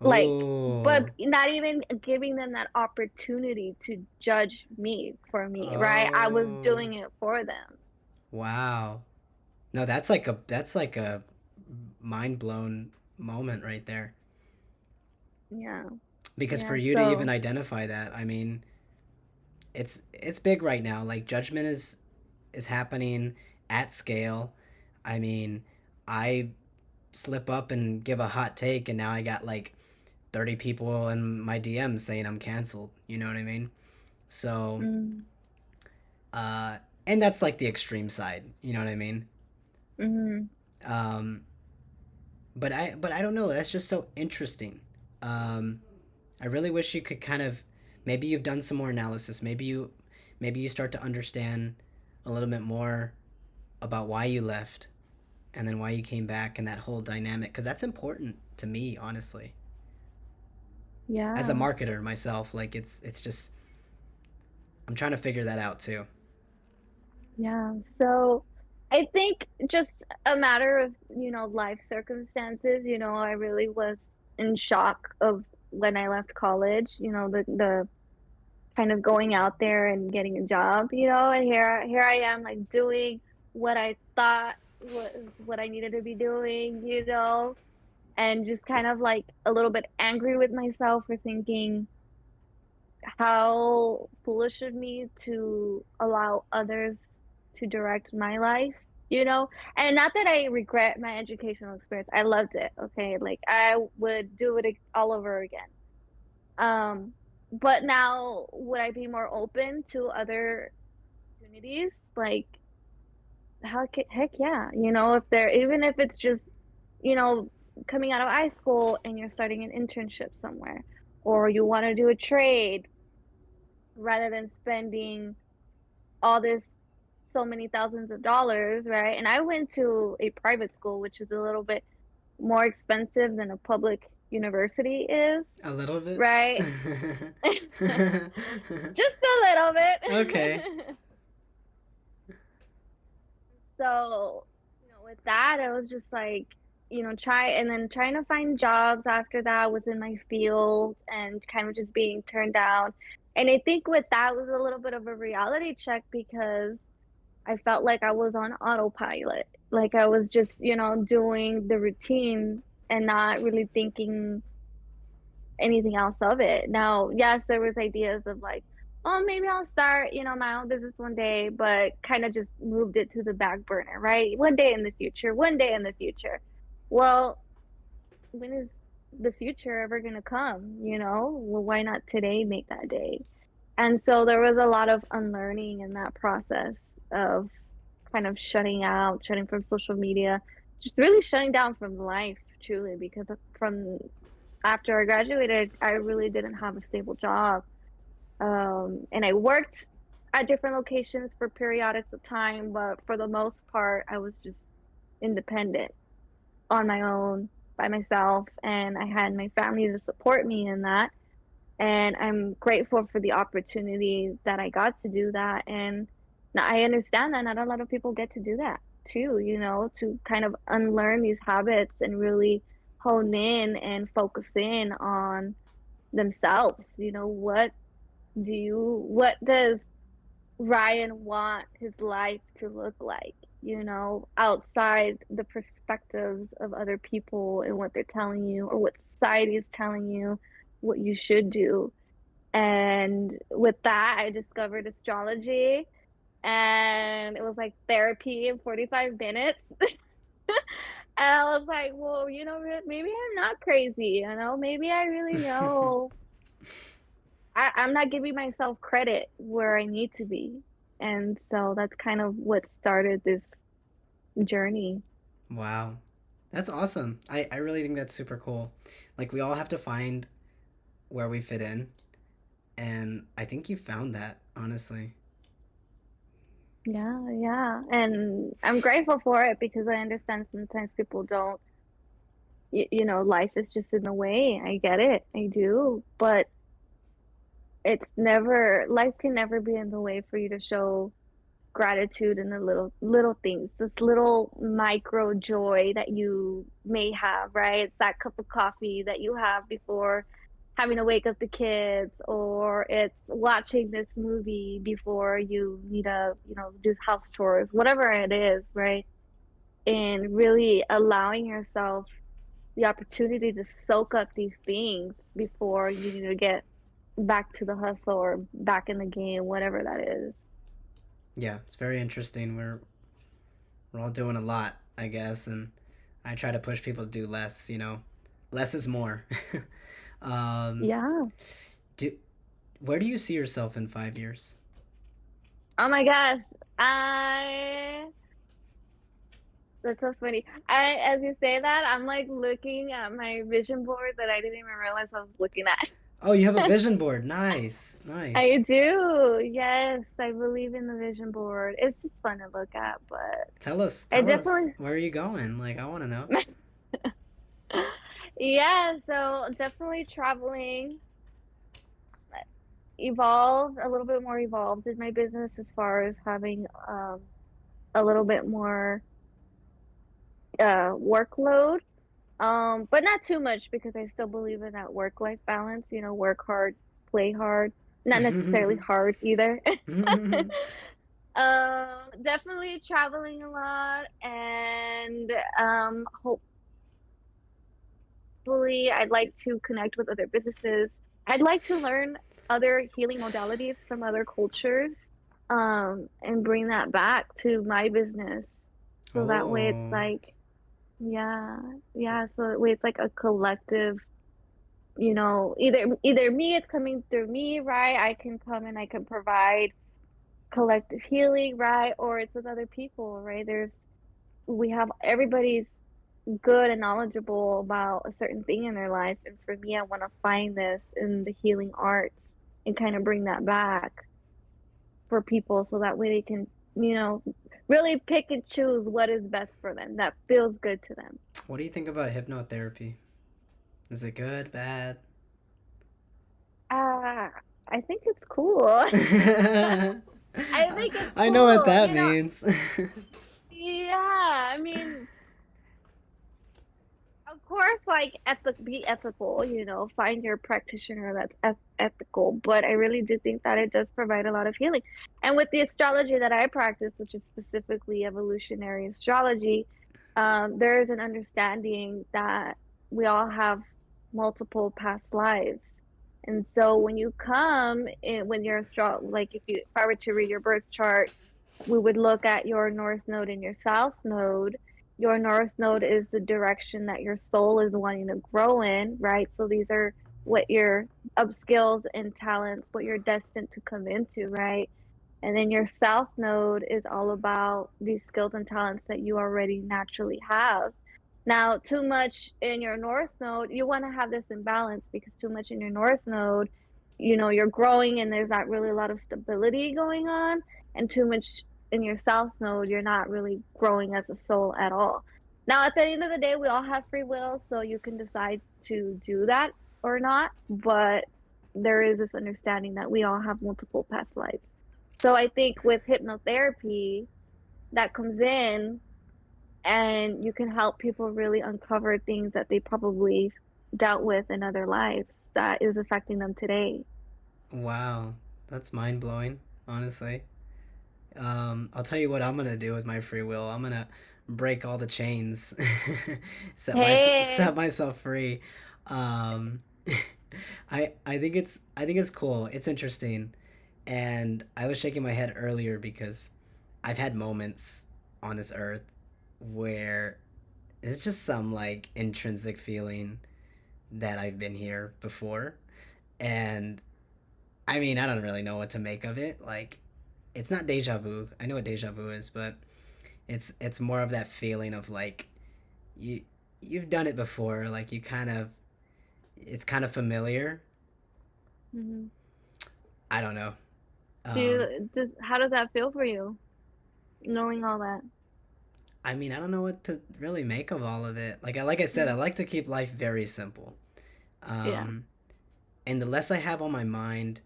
Like, but Oh. not even giving them that opportunity to judge me for me, right? I was Oh. doing it for them. Wow. No, that's like a mind blown moment right there. Yeah. Because for Yeah. you to even So, identify that, I mean, it's big right now. Like judgment is happening at scale. I mean, I slip up and give a hot take and now I got like 30 people in my DMs saying I'm canceled. You know what I mean? So, mm, uh and that's like the extreme side, you know what I mean? mm, Um but I don't know, that's just so interesting. Um I really wish you could kind of maybe you've done some more analysis. Maybe you start to understand a little bit more about why you left and then why you came back and that whole dynamic because that's important to me honestly as a yeah. marketer myself. Like it's just I'm trying to figure that out too. Yeah. So, I think just a matter of, life circumstances, I really was in shock of when I left college, the kind of going out there and getting a job, and here I am like doing what I thought was what I needed to be doing, and just kind of like a little bit angry with myself for thinking how foolish of me to allow others to direct my life, you know? And not that I regret my educational experience. I loved it, okay? Like I would do it all over again. Um, but now would I be more open to other opportunities? Like heck yeah, you know, if they're even if it's just, you know, coming out of high school and you're starting an internship somewhere, or you want to do a trade rather than spending all this so many thousands of dollars, right? And I went to a private school, which is a little bit more expensive than a public university is, A little bit. right? Just a little Okay. bit. So, you know, with that, I was just like, you know, trying to find jobs after that within my field and kind of just being turned down. And I think with that was a little bit of a reality check because I felt like I was on autopilot. Like I was just, you know, doing the routine and not really thinking anything else of it. Now, yes, there was ideas of like, oh, maybe I'll start, you know, my own business one day, but kind of just moved it to the back burner, right? One day in the future, one day in the future. Well, when is the future ever going to come, you know? Well, why not today make that day? And so there was a lot of unlearning in that process of kind of shutting from social media, just really shutting down from life, truly, because from after I graduated, I really didn't have a stable job. And I worked at different locations for periodics of time, but for the most part, I was just independent on my own by myself, and I had my family to support me in that. And I'm grateful for the opportunity that I got to do that. And now I understand that not a lot of people get to do that too, you know, to kind of unlearn these habits and really hone in and focus in on themselves. You know, what does Ryan want his life to look like, you know, outside the perspectives of other people and what they're telling you or what society is telling you what you should do. And with that, I discovered astrology and it was like therapy in 45 minutes. And I was like, well, you know, maybe I'm not crazy, you know, maybe I really know. I'm not giving myself credit where I need to be. And so that's kind of what started this journey. Wow. That's awesome. I really think that's super cool. Like, we all have to find where we fit in. And I think you found that, honestly. Yeah, yeah. And I'm grateful for it because I understand sometimes people don't, you know, life is just in the way. I get it. I do. But life can never be in the way for you to show gratitude in the little things, this little micro joy that you may have, right? It's that cup of coffee that you have before having to wake up the kids, or it's watching this movie before you need to, you know, do house chores, whatever it is, right? And really allowing yourself the opportunity to soak up these things before you need to get back to the hustle or back in the game, whatever that is. Yeah, it's very interesting. We're all doing a lot, I guess, and I try to push people to do less, you know. Less is more. um Yeah. do Where do you see yourself in 5 years? Oh my gosh. I That's so funny. As you say that, I'm like looking at my vision board that I didn't even realize I was looking Oh, you have a at. vision board. Nice. I Nice. do. Yes, I believe in the vision board. It's just fun to look at, but I Tell us definitely where are you going? Like, I want to know. yeah, so definitely traveling, evolved, a little bit more evolved in my business as far as having a little bit more workload. But not too much because I still believe in that work-life balance, you know, work hard, play hard, not necessarily hard either. Definitely traveling a lot and hope Hopefully, I'd like to connect with other businesses. I'd like to learn other healing modalities from other cultures, and bring that back to my business. So that way it's Oh, like, yeah, yeah. So that way it's like a collective, either me, it's coming through me, right? I can come and I can provide collective healing, right? Or it's with other people, right? We have everybody's good and knowledgeable about a certain thing in their life. And for me, I want to find this in the healing arts and kind of bring that back for people so that way they can, you know, really pick and choose what is best for them, that feels good to them. what do you think about hypnotherapy? Is it good, bad? Ah, I think it's cool. I think it's I know what cool. that means. Yeah, I mean, of course, like be ethical, find your practitioner that's ethical. But I really do think that it does provide a lot of healing. And with the astrology that I practice, which is specifically evolutionary astrology, there is an understanding that we all have multiple past lives. And so when you come in, when you're like if I were to read your birth chart, we would look at your north node and your south node. Your north node is the direction that your soul is wanting to grow in, right? So these are what your up skills and talents, what you're destined to come into, right? And then your south node is all about these skills and talents that you already naturally have. Now, too much in your north node, you want to have this in balance, because too much in your north node, you're growing and there's not really a lot of stability going on. And too much in your south node, you're not really growing as a soul at all. Now, at the end of the day, we all have free will, so you can decide to do that or not. But there is this understanding that we all have multiple past lives. So I think with hypnotherapy, that comes in and you can help people really uncover things that they probably dealt with in other lives that is affecting them today. Wow, that's mind blowing, honestly. I'll tell you what I'm gonna do with my free will. I'm gonna break all the chains, Hey, set myself free. Um, I think it's cool. It's interesting, and I was shaking my head earlier because I've had moments on this earth where it's just some like intrinsic feeling that I've been here before, and I mean I don't really know what to make of it. Like it's not deja vu. I know what deja vu is, but it's more of that feeling of like you you've done it before. Like you kind of it's kind of familiar. hmm I don't know. Um, how does that feel for you, knowing all that? I mean, I don't know what to really make of all of it. Like I said, I Mm. like to keep life very simple. Yeah, Um, and the less I have on my mind,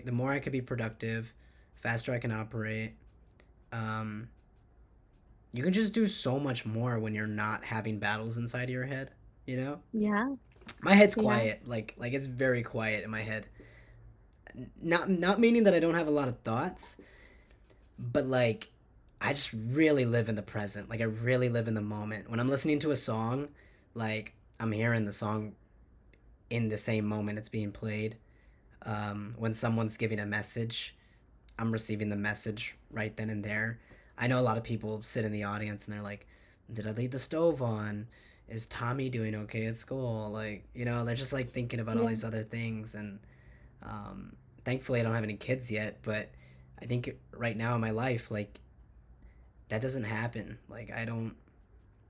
the more I can be productive, faster I can operate. Um, you can just do so much more when you're not having battles inside of your head. You know, yeah, my head's yeah, quiet. Like it's very quiet in my head. Not meaning that I don't have a lot of thoughts, but like I just really live in the present. Like I really live in the moment. When I'm listening to a song, like I'm hearing the song in the same moment it's being played. When someone's giving a message, I'm receiving the message right then and there. I know a lot of people sit in the audience and they're like, "Did I leave the stove on? Is Tommy doing okay at school?" Like, they're just like thinking about all yeah, these other things. And thankfully, I don't have any kids yet. But I think right now in my life, like that doesn't happen. Like I don't.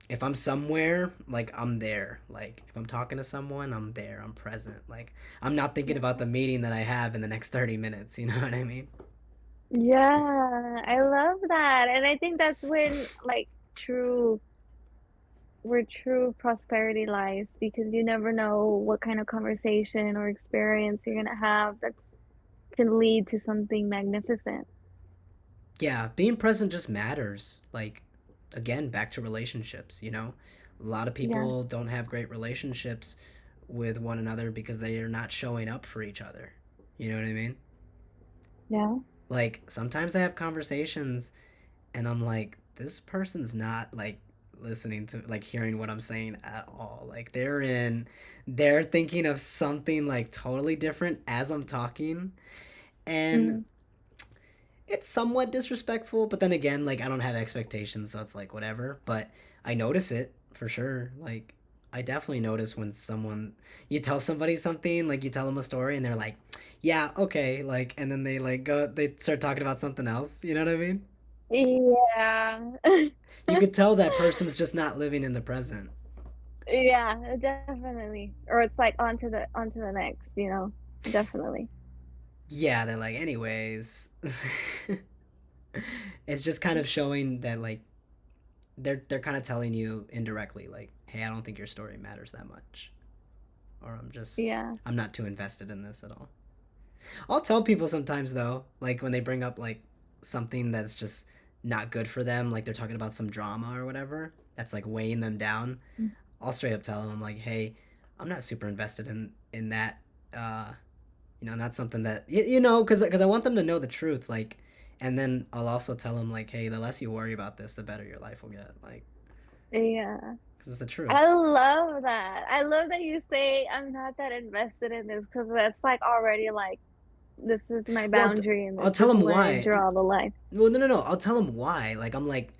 If I'm somewhere, like I'm there. Like if I'm talking to someone, I'm there. I'm present. Like I'm not thinking about yeah. the meeting that I have in the next 30 minutes. You know what I mean? Yeah, I love that. And I think that's when like true where true prosperity lies, because you never know what kind of conversation or experience you're gonna have that can lead to something magnificent. Yeah, being present just matters. Like, again, back to relationships, A lot of Yeah, people don't have great relationships with one another because they are not showing up for each other. You know what I mean? yeah, Like, sometimes I have conversations and I'm like, this person's not, like, listening to, like, hearing what I'm saying at all. Like, they're thinking of something like totally different as I'm talking, and Mm, it's somewhat disrespectful, but then again, like, I don't have expectations, so it's like whatever. But I notice it for sure. Like, I definitely notice when someone, you tell somebody something, like you tell them a story and they're like, yeah, okay, like, and then they like go, they start talking about something else. You know what I mean? yeah. You could tell that person's just not living in the present. Yeah, definitely. Or it's like on to the next, Definitely. Yeah, they're like, anyways. It's just kind of showing that, like, they're kind of telling you indirectly, like, hey, I don't think your story matters that much, or Yeah. I'm not too invested in this at all. I'll tell people sometimes though, like when they bring up like something that's just not good for them, like they're talking about some drama or whatever that's like weighing them down. I'll straight up tell them, I'm like, hey, I'm not super invested in that. Uh, not something that because I want them to know the truth, like, and then I'll also tell them like, hey, the less you worry about this, the better your life will get, like, Yeah. because it's the truth. I love that. I love that you say I'm not that invested in this because that's like already like this is my Well, boundary and I'll this tell is them where I why. draw the line. Well, no, no, no. I'll tell them why. Like, I'm like,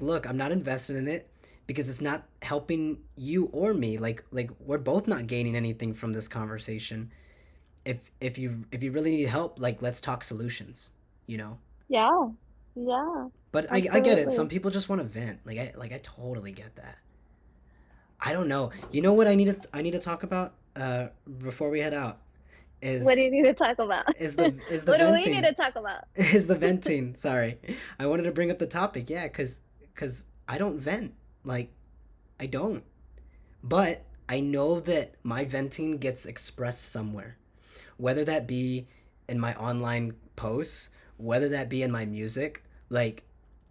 look, I'm not invested in it because it's not helping you or me. Like we're both not gaining anything from this conversation. If you really need help, like, let's talk solutions. You know. Yeah. Yeah. But I get it. Some Absolutely. people just want to vent. I totally get that. I don't know. You know what I need to talk about before we head out What is do you need to talk about? is the What do we need venting. to talk about? Is the venting. Sorry. I wanted to bring up the topic. Yeah, cuz I don't vent. Like, I don't. But I know that my venting gets expressed somewhere. Whether that be in my online posts, whether that be in my music, like,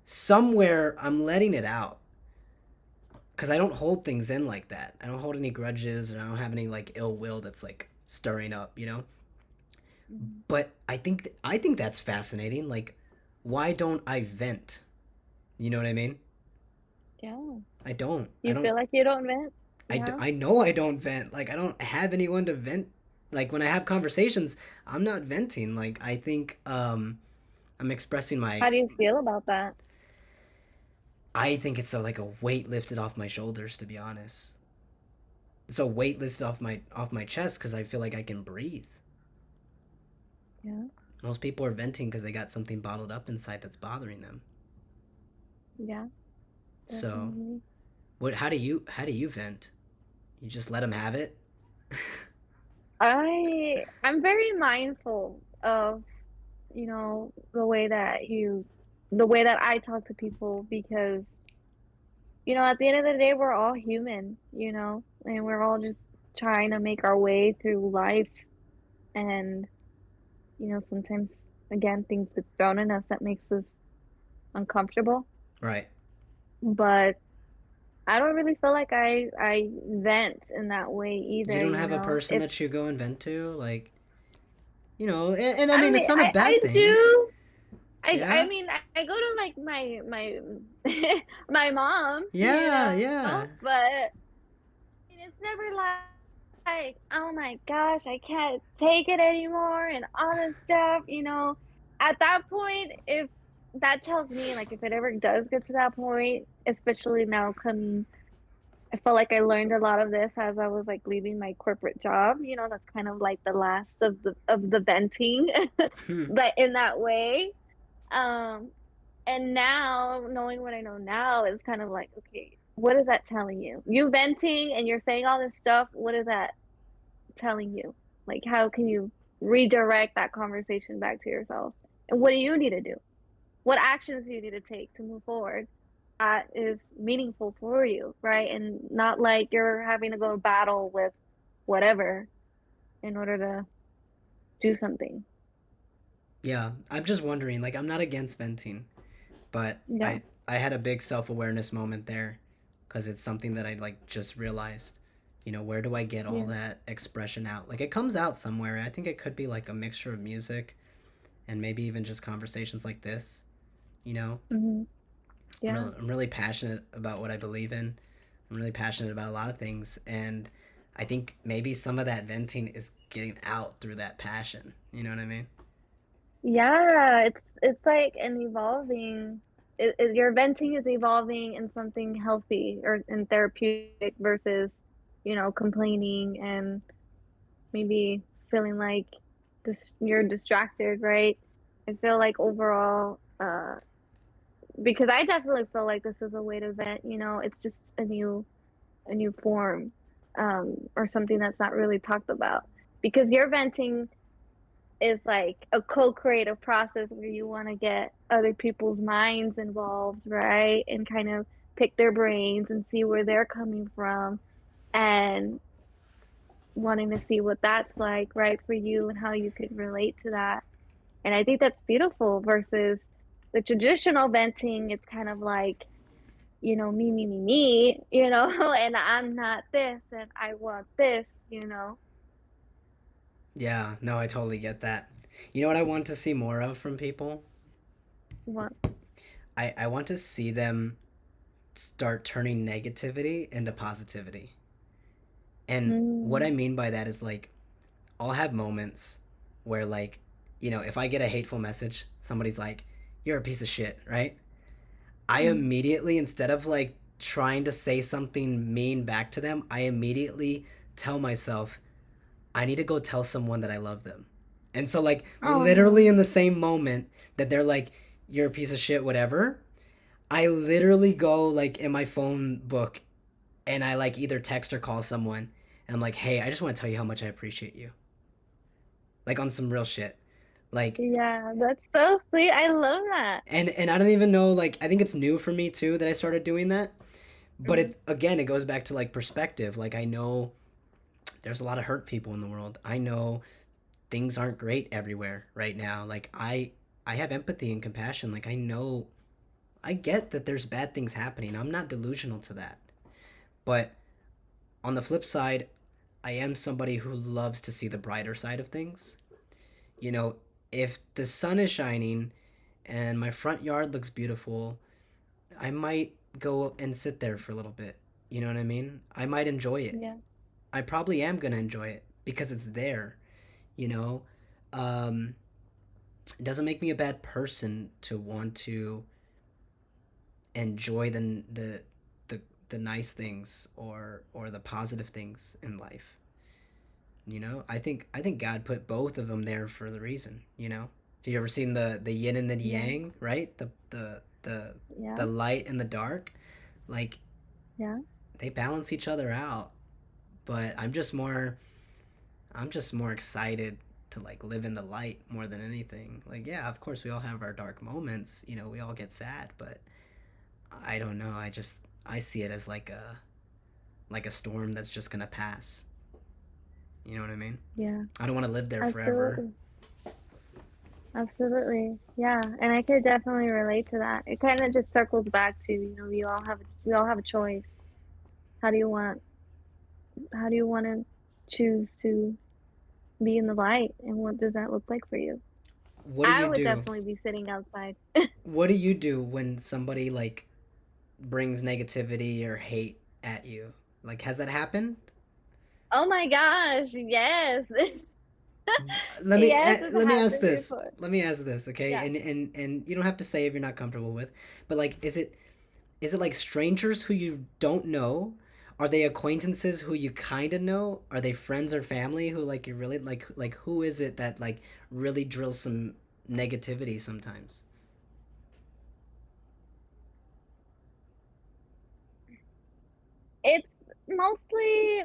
somewhere I'm letting it out, cuz I don't hold things in like that. I don't hold any grudges, or I don't have any like ill will that's like stirring up. Mhm. But I think that's fascinating. Like, why don't I vent? You know what I mean? Yeah. I don't. I You don't. feel like you don't vent? Yeah. I know I don't vent. Like, I don't have anyone to vent. Like, when I have conversations, I'm not venting. Like, I think I'm expressing my. How do you feel about that? I think it's like a weight lifted off my shoulders. To be honest, it's a weight lifted off my chest because I feel like I can breathe. Yeah. Most people are venting because they got something bottled up inside that's bothering them. Yeah. So, Definitely. what? How do you vent? You just let them have it. I'm very mindful of, the way that I talk to people because, at the end of the day, we're all human, and we're all just trying to make our way through life. And, sometimes, again, things get thrown in us that makes us uncomfortable. Right. But I don't really feel like I vent in that way You either, don't have a person If that you go and vent to, like, and I I mean, mean, it's not a bad I thing. do. I Yeah. mean, I go to like my my mom, Yeah. Yeah. but it's never like, oh my gosh, I can't take it anymore and all this stuff, At that point, if that tells me like if it ever does get to that point, especially now coming, I felt like I learned a lot of this as I was like leaving my corporate job, that's kind of like the last of the venting, Hmm. but in that way. Um And now, knowing what I know now, is kind of like, okay, what is that telling you? You venting and you're saying all this stuff, what is that telling you? Like, how can you redirect that conversation back to yourself? And what do you need to do? What actions do you need to take to move forward that is meaningful for you, right? And not like you're having to go to battle with whatever in order to do something. Yeah. I'm just wondering. Like, I'm not against venting, but Yeah. I had a big self awareness moment there, because it's something that I like just realized. Where do I get all Yeah. that expression out? Like, it comes out somewhere. I think it could be like a mixture of music and maybe even just conversations like this. You know, Hmm. Yeah. I'm really passionate about what I believe in. I'm really passionate about a lot of things, and I think maybe some of that venting is getting out through that passion. You know what I mean? Yeah, it's like an evolving your venting is evolving in something healthy or in therapeutic versus, complaining and maybe feeling like this you're distracted, right? I feel like overall, because I definitely feel like this is a way to vent, it's just a new form, or something that's not really talked about. Because your venting is like a co-creative process where you want to get other people's minds involved, right? And kind of pick their brains and see where they're coming from and wanting to see what that's like, right, for you and how you could relate to that. And I think that's beautiful versus the traditional venting. It's kind of like, me, and I'm not this and I want this. Yeah, no, I totally get that. You know what I want to see more of from people? Want, I want to see them start turning negativity into positivity. And what I mm, mean by that is like, I'll have moments where, like, if I get a hateful message, somebody's like, you're a piece of shit, right? I mm. immediately, instead of like trying to say something mean back to them, I immediately tell myself, I need to go tell someone that I love them. And so, like, literally Oh, in the same moment that they're like, you're a piece of shit, whatever, I literally go, like, in my phone book and I, like, either text or call someone and I'm like, hey, I just want to tell you how much I appreciate you. Like, on some real shit. Like, yeah, that's so sweet. I love that. and I don't even know, like, I think it's new for me too that I started doing that. But Mm, it's, again, it goes back to, like, perspective. Like, I know there's a lot of hurt people in the world. I know things aren't great everywhere right now. Like, I have empathy and compassion. Like, I know, I get that there's bad things happening. I'm not delusional to that. But on the flip side, I am somebody who loves to see the brighter side of things. You know, if the sun is shining and my front yard looks beautiful, I might go and sit there for a little bit. You know what I mean? I might enjoy it. yeah, I probably am going to enjoy it because it's there, you know? Um, it doesn't make me a bad person to want to enjoy the nice things or the positive things in life. I think God put both of them there for the reason. Have you ever seen the yin and the yeah, yang? Right, the yeah, light and the dark. Like, yeah. they balance each other out. But I'm just more excited to, like, live in the light more than anything. Like, yeah, of course we all have our dark moments. We all get sad, but I don't know. I see it as like a storm that's just gonna pass. You know what I mean? Yeah, I don't want to live there forever. absolutely. Absolutely. Yeah, and I could definitely relate to that. It kind of just circles back to, we all have a choice. How do you want how do you want to choose to be in the light and what does that look like for you? What do I you would do? definitely be sitting outside. What do you do when somebody, like, brings negativity or hate at you? Like, has that happened? Oh my gosh, yes. Let me Yes, it's let me ask happened this. before. Let me ask this, okay? Yeah. And you don't have to say if you're not comfortable with, but, like, is it like strangers who you don't know? Are they acquaintances who you kind of know? Are they friends or family who, like, you really like who is it that, like, really drills some negativity sometimes? It's mostly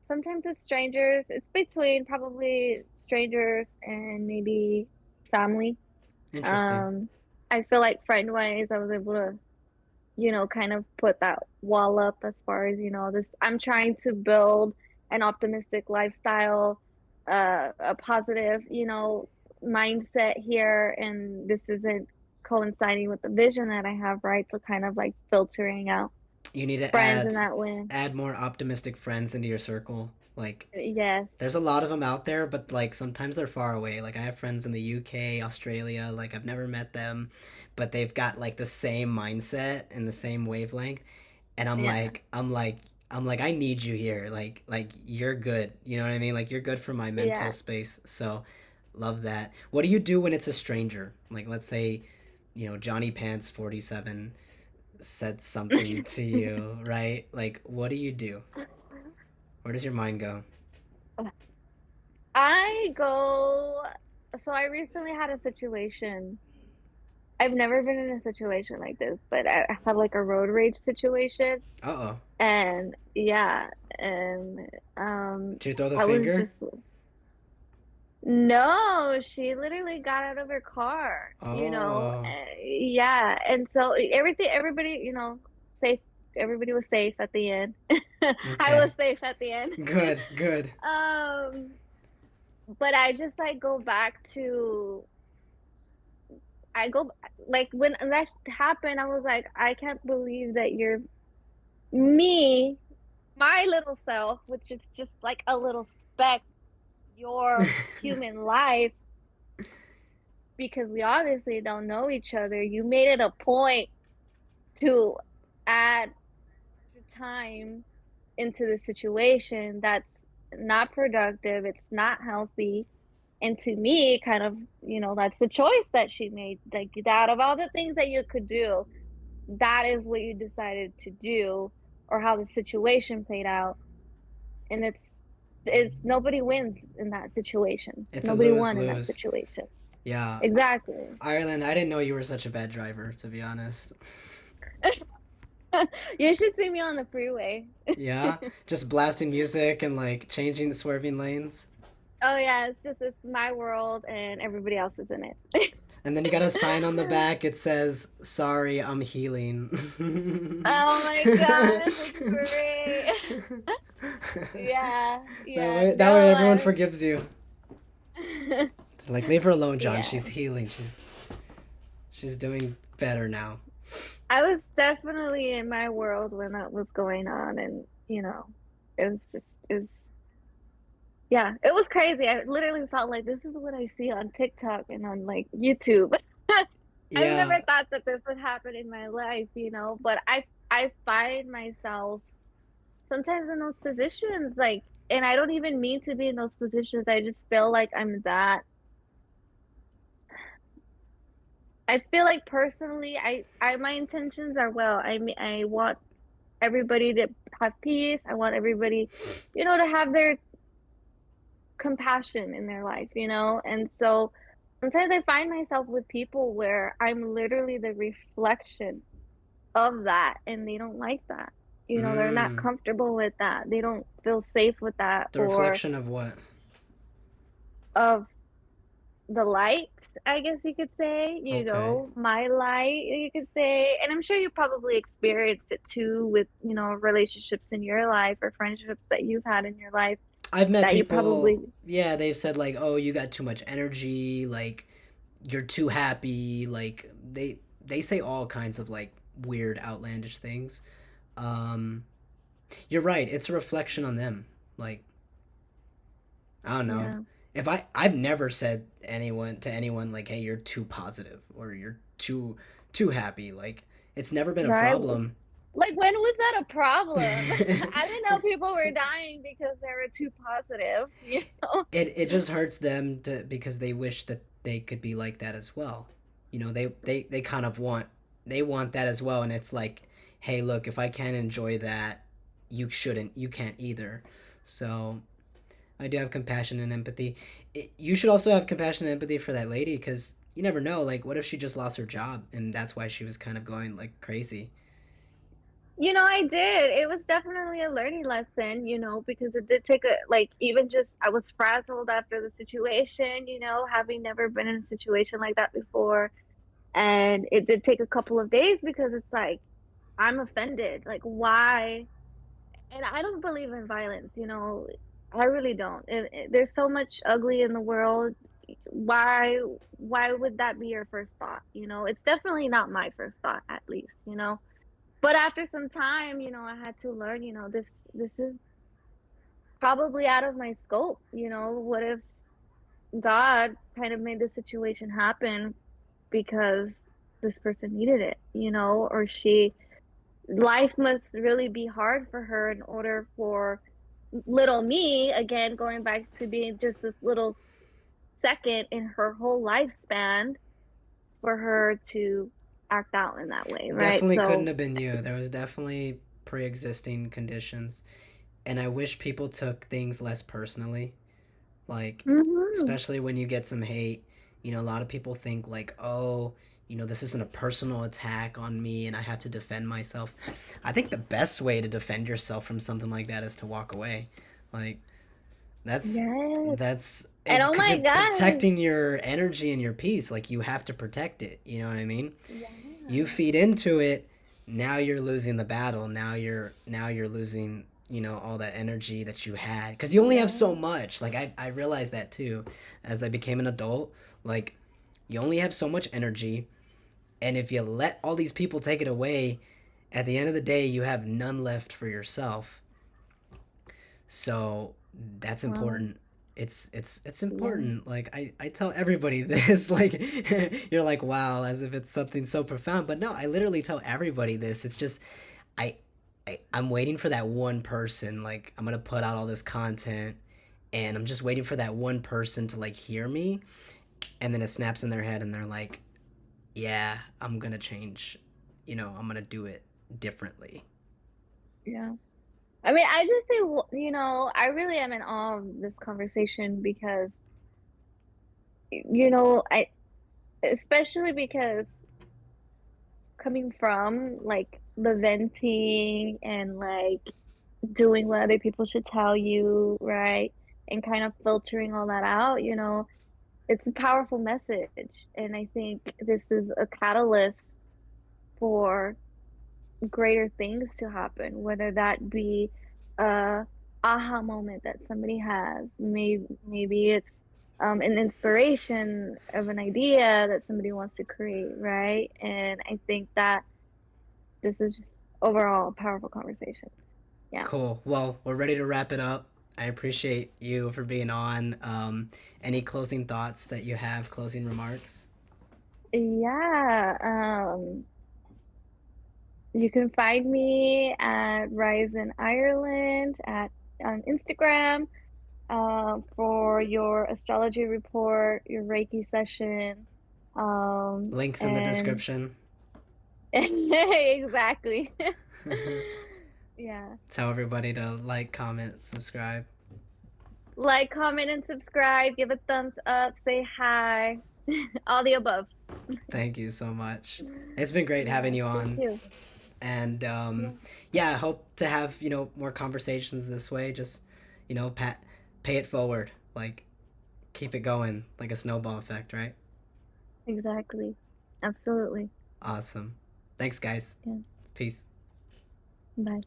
sometimes it's strangers. It's between probably strangers and maybe family. Interesting. Um, I feel like friend wise, I was able to, kind of put that wall up as far as, this. I'm trying to build an optimistic lifestyle, a positive, mindset here, and this isn't coinciding with the vision that I have, right? So kind of like filtering out You need to friends add in that way. add more optimistic friends into your circle. Like Yes. there's a lot of them out there, but like sometimes they're far away. Like I have friends in the UK, Australia, like I've never met them, but they've got like the same mindset and the same wavelength. And Yeah. I'm like I need you here. Like you're good. You know what I mean? Like you're good for my mental Yeah. space. So love that. What do you do when it's a stranger? Like let's say, Johnny Pants 47 said something to you, right? Like what do you do? Where does your mind go? I go, so I recently had a situation. I've never been in a situation like this, but I had like a road rage situation. Uh-oh. And yeah, and um, Did you throw the I was finger? just, no, she literally got out of her car, Oh, yeah. And so everybody, safe, everybody was safe at the end. I okay. was safe at the end. Good, good. Um, but I just like go back to, I go, like when that happened, I was like, I can't believe that you're me, my little self, which is just like a little speck, your human life, because we obviously don't know each other. You made it a point to add time into the situation that's not productive, it's not healthy. And to me, kind of, that's the choice that she made. Like, out of all the things that you could do, that is what you decided to do, or how the situation played out. And it's nobody wins in that situation. It's a Nobody lose won in that lose. situation. Yeah. Exactly. Ireland, I didn't know you were such a bad driver, to be honest. You should see me on the freeway. Yeah? Just blasting music and like changing the swerving lanes. Oh yeah, it's my world and everybody else is in it. And then you got a sign on the back. It says, "Sorry, I'm healing." Oh my gosh, that's great. Yeah, yeah. That No, way everyone forgives you. I Like, leave her alone, John. yeah. She's healing. She's doing better now. I was definitely in my world when that was going on, and it was just it was yeah, it was crazy. I literally felt like this is what I see on TikTok and on like YouTube. I've never Yeah, thought that this would happen in my life, but I find myself sometimes in those positions, like, and I don't even mean to be in those positions. I just feel like I feel like personally, my intentions are well. I mean, I want everybody to have peace. I want everybody, to have their compassion in their life, And so sometimes I find myself with people where I'm literally the reflection of that, and they don't like that. They're not mm, comfortable with that. They don't feel safe with that, the or reflection of what? of the light, I guess you could say, Okay. my light, you could say. And I'm sure you probably experienced it too with, relationships in your life or friendships that you've had in your life I've met that you probably, people, yeah, they've said like, "Oh, you got too much energy, like you're too happy." Like they say all kinds of like weird outlandish things. Um you're right. It's a reflection on them. Like, I don't know. yeah, If I've never said anyone like, "Hey, you're too positive," or "You're too happy." Like it's never been a right? problem. Like, when was that a problem? I didn't know people were dying because they were too positive, It just hurts them because they wish that they could be like that as well. They kind of want that as well, and it's like, hey, look, if I can't enjoy that, you can't either. So I do have compassion and empathy. You should also have compassion and empathy for that lady, because you never know. Like, what if she just lost her job and that's why she was kind of going like crazy? I did. It was definitely a learning lesson, because it did take like, even just, I was frazzled after the situation, having never been in a situation like that before. And it did take a couple of days because it's like, I'm offended. Like, why? And I don't believe in violence, I really don't. There's so much ugly in the world. Why, why would that be your first thought? It's definitely not my first thought, at least. But after some time, I had to learn, this is probably out of my scope. What if God kind of made the situation happen because this person needed it, or life must really be hard for her in order for little me, again, going back to being just this little second in her whole lifespan, for her to act out in that way, right? Definitely couldn't So, have been you. There was definitely pre-existing conditions, and I wish people took things less personally. Like, mhm, especially when you get some hate, a lot of people think like, oh, this isn't a personal attack on me and I have to defend myself. I think the best way to defend yourself from something like that is to walk away. Like, that's yes. that's And it's oh because my you're gosh, protecting your energy and your peace. Like, you have to protect it. You know what I mean? You yeah, feed into it, now you're losing the battle. Now you're losing, all that energy that you had, because you only have so yeah, much. Like, I realized that too as I became an adult. Like, you only have so much energy, and if you let all these people take it away, at the end of the day you have none left for yourself. So that's well, important. It's yeah, important. Like, I tell everybody this. Like, you're like, wow, as if it's something so profound, but no, I literally tell everybody this. It's just, I, I'm waiting for that one person. Like, I'm gonna put out all this content, and I'm just waiting for that one person to like hear me, and then it snaps in their head and they're like, yeah, I'm gonna change. I'm gonna do it differently. yeah. I mean, I just say, I really am in awe of this conversation because, I especially because coming from like the venting and like doing what other people should tell you, right? And kind of filtering all that out, it's a powerful message. And I think this is a catalyst for greater things to happen, whether that be a aha moment that somebody has, maybe it's an inspiration of an idea that somebody wants to create, right? And I think that this is just overall a powerful conversation. Yeah. Cool. Well, we're ready to wrap it up. I appreciate you for being on. Any closing thoughts that you have? Closing remarks? Yeah. You can find me at Rise in Ireland at on Instagram, for your astrology report, your Reiki session, Links in the and description. exactly. Yeah. Tell everybody to like, comment, subscribe. Like, comment, and subscribe. Give a thumbs up. Say hi. All the above. Thank you so much. It's been great having Yes, you thank on. you. And Yeah, yeah, I hope to have, more conversations this way. Just, pay it forward. Like, keep it going like a snowball effect, right? exactly. Absolutely. Awesome. Thanks, guys. Yeah. Peace. Bye.